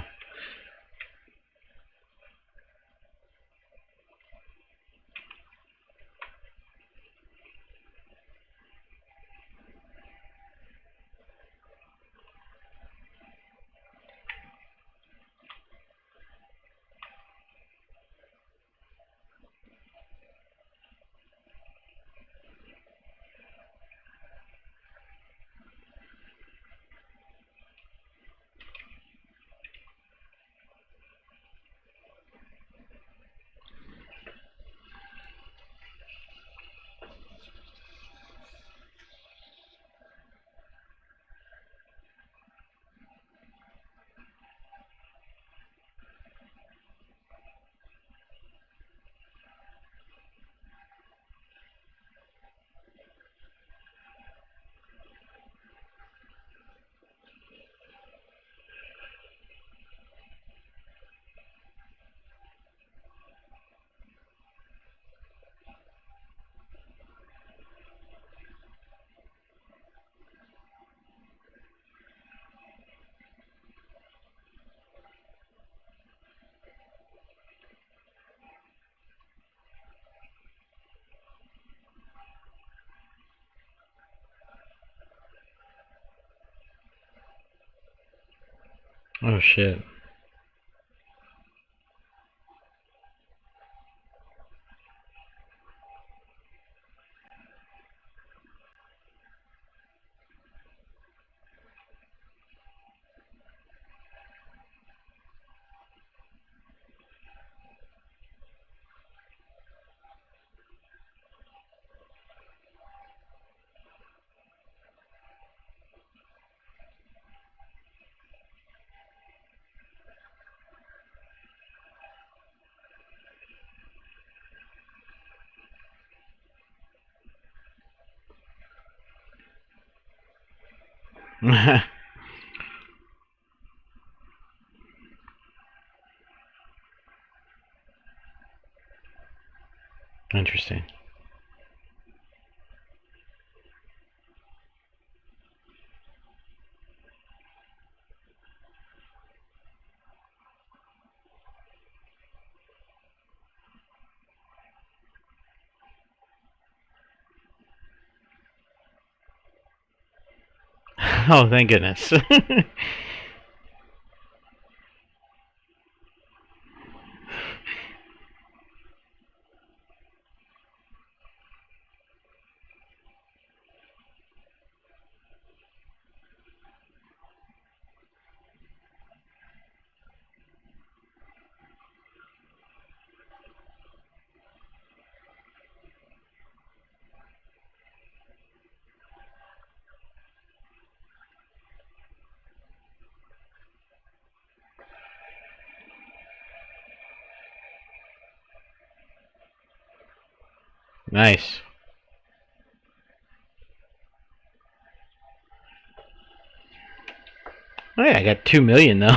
Oh, shit. Interesting. Oh, thank goodness. Nice. Oh yeah, I got 2 million though.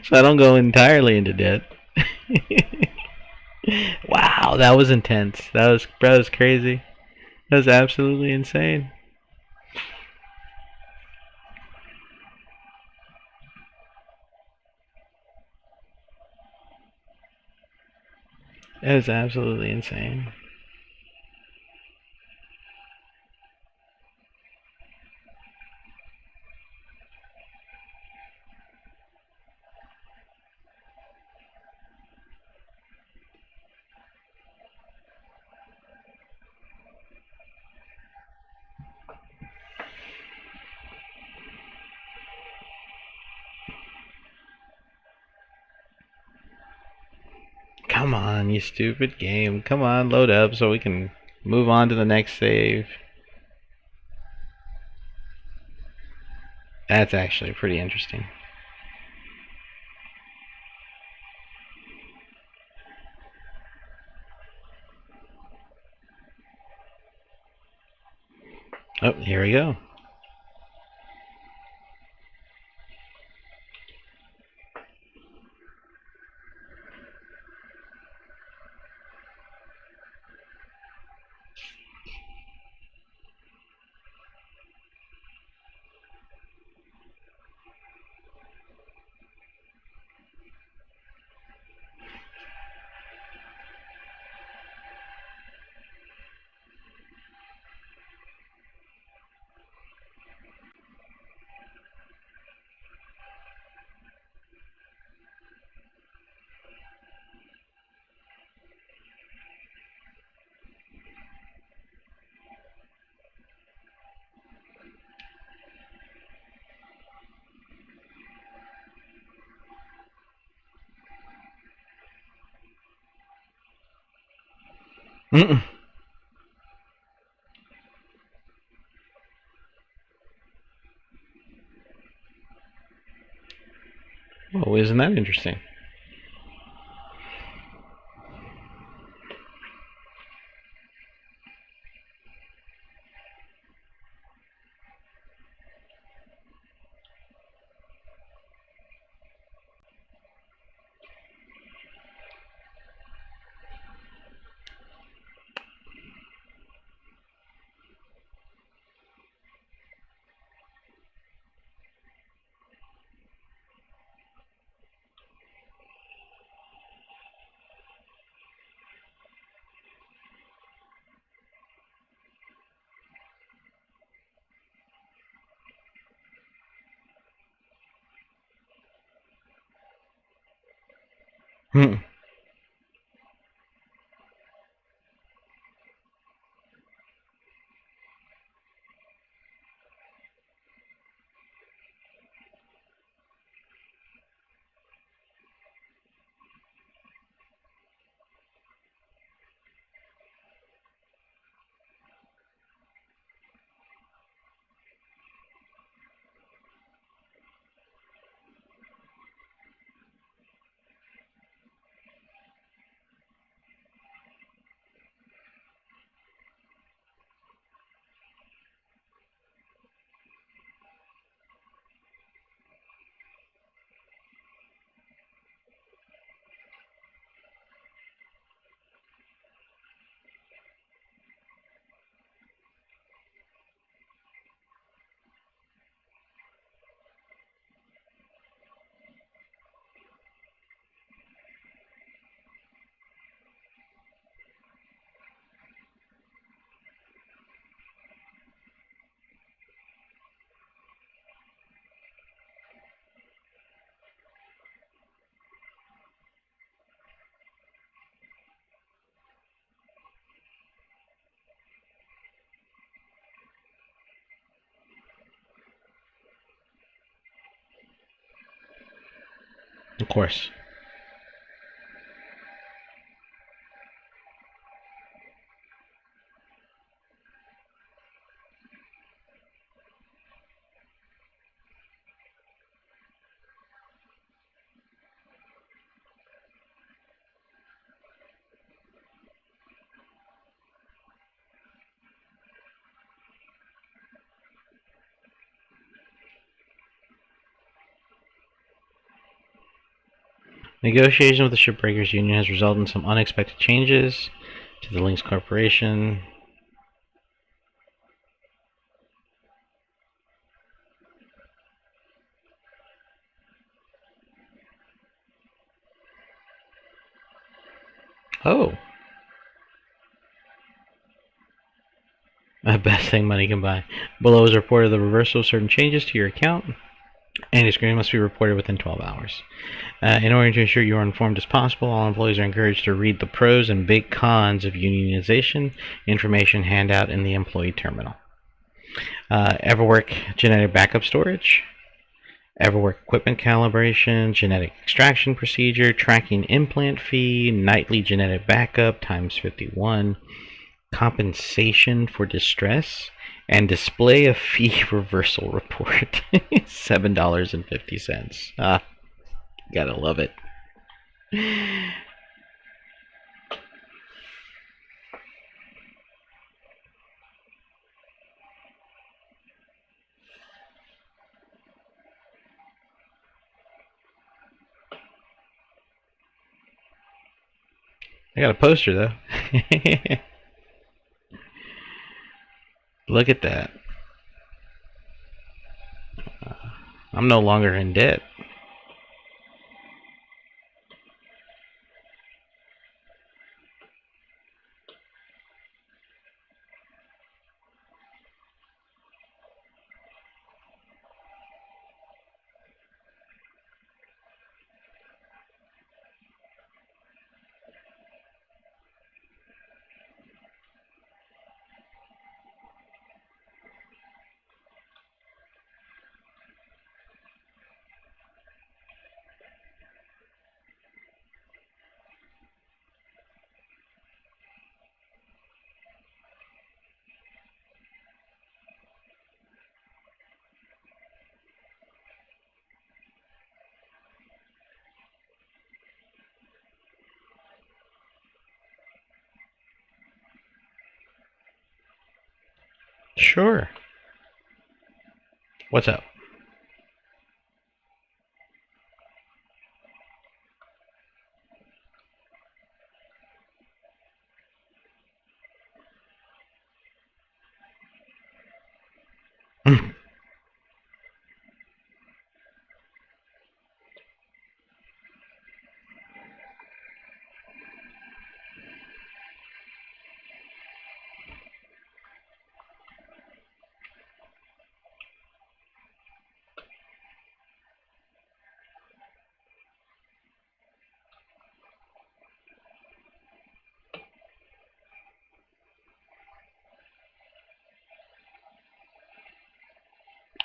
So I don't go entirely into debt. Wow, that was intense. That was crazy. That was absolutely insane. That is absolutely insane. Come on, you stupid game. Come on, load up so we can move on to the next save. That's actually pretty interesting. Oh, here we go. Mm-mm. Oh, isn't that interesting? Mm. Of course. Negotiation with the Shipbreakers Union has resulted in some unexpected changes to the Lynx Corporation. Oh, the best thing money can buy. Below is a report of the reversal of certain changes to your account. Any screen must be reported within 12 hours. In order to ensure you are informed as possible, all employees are encouraged to read the pros and big cons of unionization information handout in the employee terminal. Everwork genetic backup storage, Everwork equipment calibration, genetic extraction procedure, tracking implant fee, nightly genetic backup times 51, compensation for distress, and display a fee reversal report. $7.50. Ah, gotta love it. I got a poster though. Look at that. I'm no longer in debt. Sure. What's up?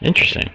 Interesting.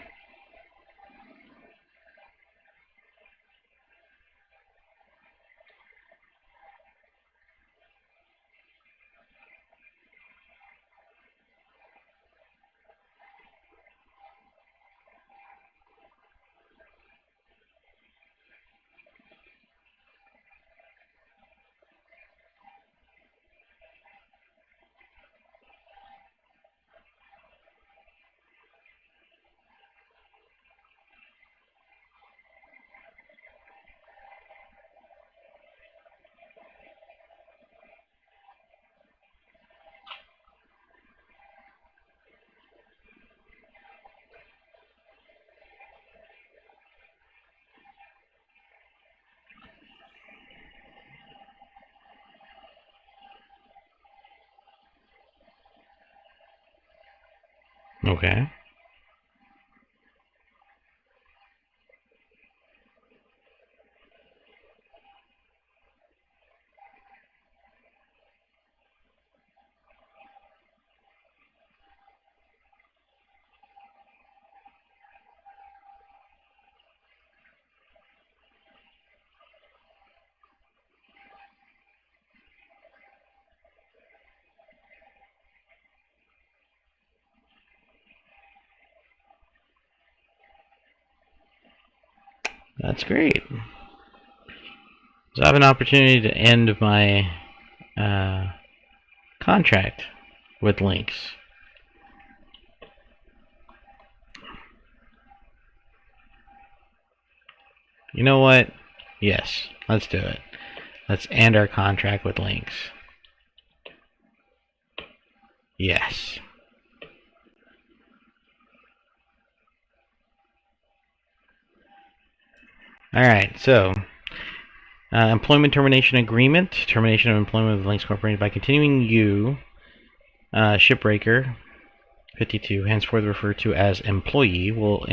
Okay. That's great. So I have an opportunity to end my contract with Lynx. You know what? Yes, let's do it. Let's end our contract with Lynx. Yes. Alright, so Employment termination agreement. Termination of employment with Links Corporation by continuing you, Shipbreaker 52, henceforth referred to as employee, will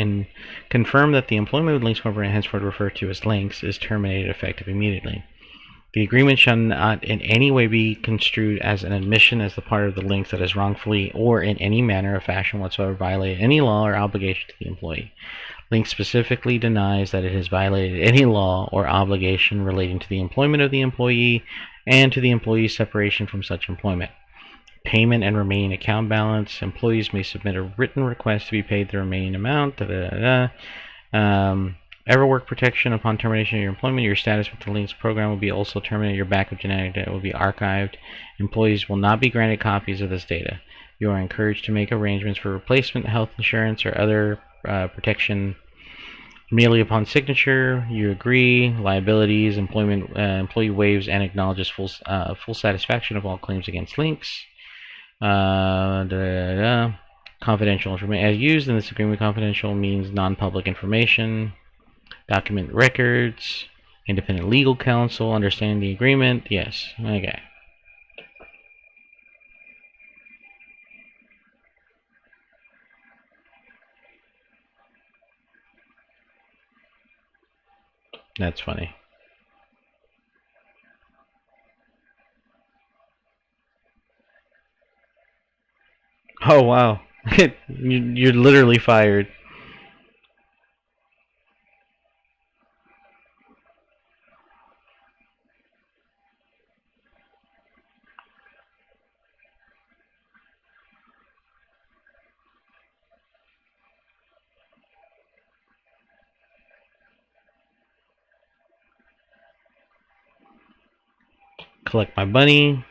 confirm that the employment with Links Corporation, henceforth referred to as Links, is terminated effective immediately. The agreement shall not in any way be construed as an admission as the part of the Links that has wrongfully or in any manner or fashion whatsoever violated any law or obligation to the employee. Link specifically denies that it has violated any law or obligation relating to the employment of the employee and to the employee's separation from such employment. Payment and remaining account balance. Employees may submit a written request to be paid the remaining amount. Ever work protection upon termination of your employment. Your status with the Links program will be also terminated. Your backup genetic data will be archived. Employees will not be granted copies of this data. You are encouraged to make arrangements for replacement health insurance or other protection immediately upon signature. You agree. Liabilities. Employee waives and acknowledges full satisfaction of all claims against Links. Confidential information. As used in this agreement, confidential means non-public information. Document records. Independent legal counsel. Understand the agreement. Yes. Okay. That's funny. Oh, wow. You're literally fired. Collect my bunny.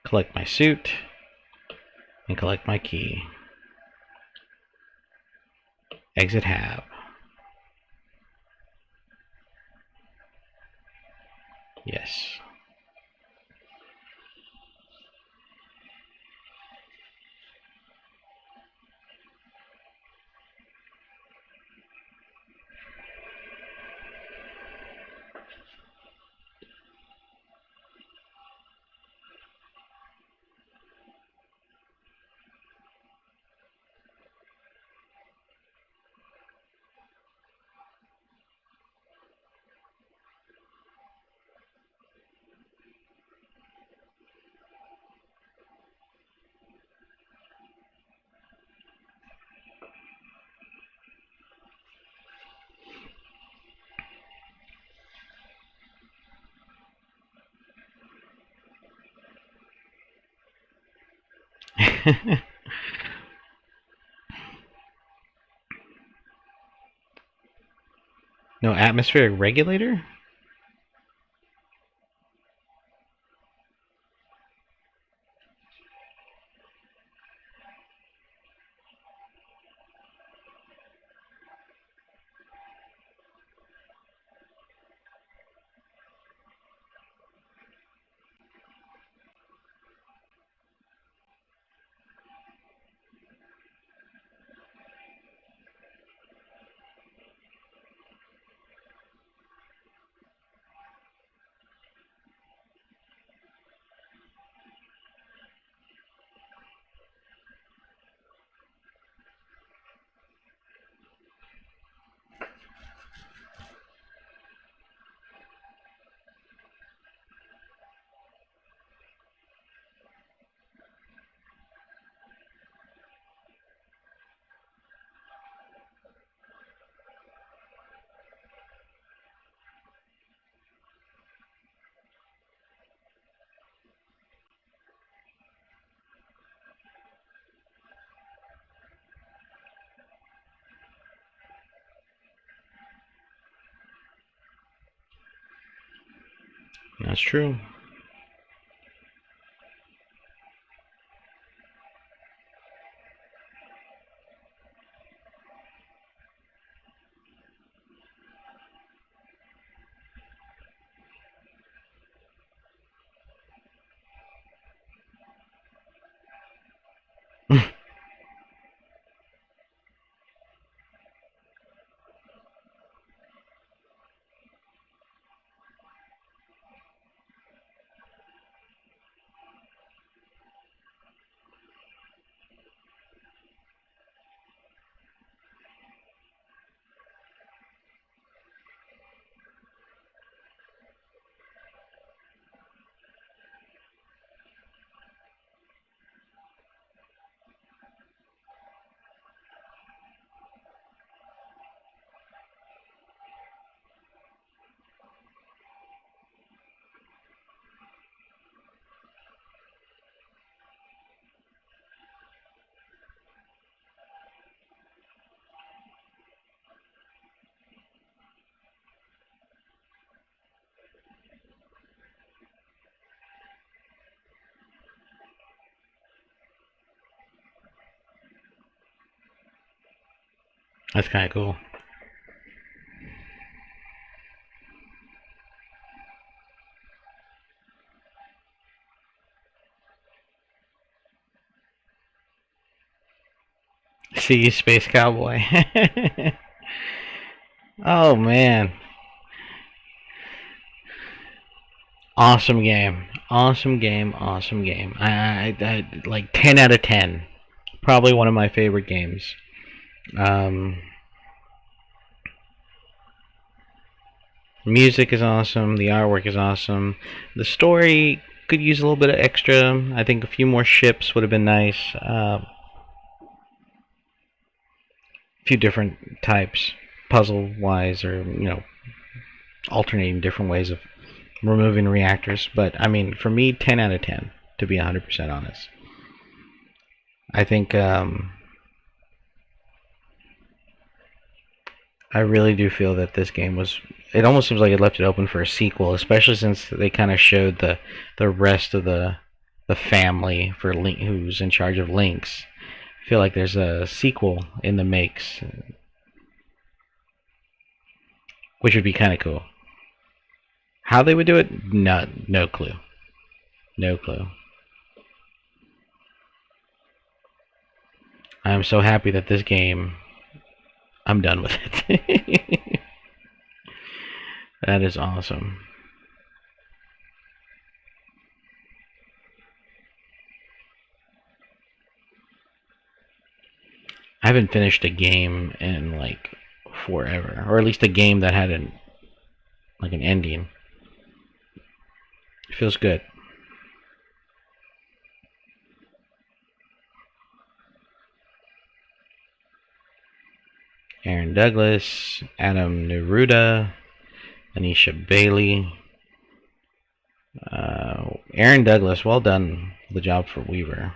Collect my suit. And collect my key. Exit hab. Yes. No atmospheric regulator? That's true. That's kind of cool. See you, Space Cowboy. Oh man, awesome game, awesome game, awesome game. I like 10 out of 10. Probably one of my favorite games. Um, Music is awesome. The artwork is awesome. The story could use a little bit of extra. I think a few more ships would have been nice. A few different types, puzzle wise, or alternating different ways of removing reactors. But I mean, for me, 10 out of 10, to be 100% honest. I think I really do feel that this game was. It almost seems like it left it open for a sequel, especially since they kind of showed the rest of the family for Link, who's in charge of Lynx. I feel like there's a sequel in the makes, which would be kind of cool. How they would do it, no clue, no clue. I'm so happy that this game, I'm done with it. That is awesome. I haven't finished a game in like forever, or at least a game that had an ending. It feels good. Aaron Douglas, Adam Neruda, Anisha Bailey. Aaron Douglas, well done the job for Weaver.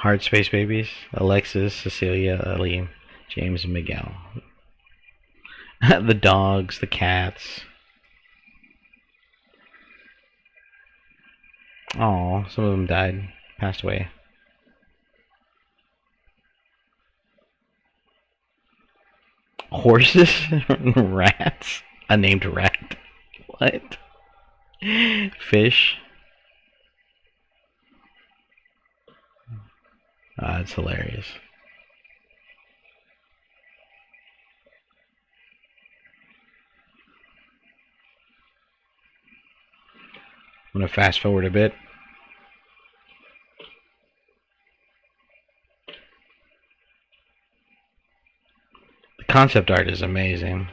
HardSapce babies, Alexis, Cecilia, Ellie, James, and Miguel. The dogs, the cats. Oh, some of them died, passed away. Horses? Rats? A named rat? What? Fish? That's hilarious. I'm gonna fast forward a bit. The concept art is amazing.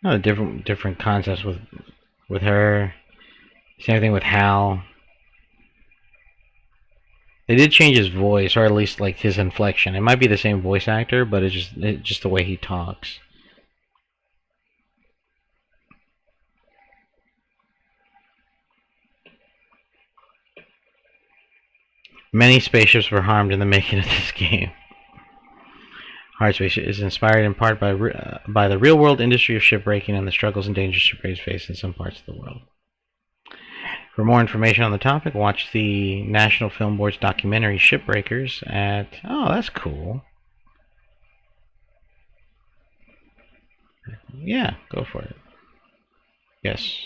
No, different concepts with her. Same thing with Hal. They did change his voice, or at least like his inflection. It might be the same voice actor, but it's just the way he talks. Many spaceships were harmed in the making of this game. HardSapce is inspired in part by the real-world industry of shipbreaking and the struggles and dangers shipwrights face in some parts of the world. For more information on the topic, watch the National Film Board's documentary Shipbreakers at... Oh, that's cool. Yeah, go for it. Yes.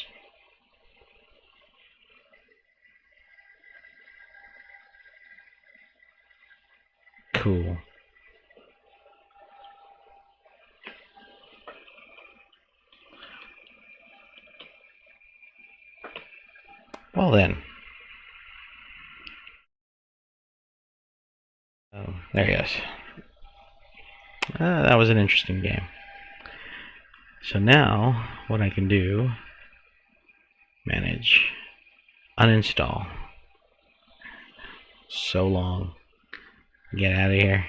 Cool. Well then. There he is. That was an interesting game. So now, what I can do, manage, uninstall. So long. Get out of here.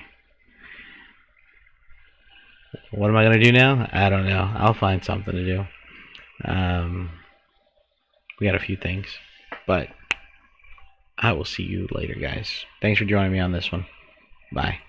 What am I going to do now? I don't know. I'll find something to do. We got a few things. But I will see you later, guys. Thanks for joining me on this one. Bye.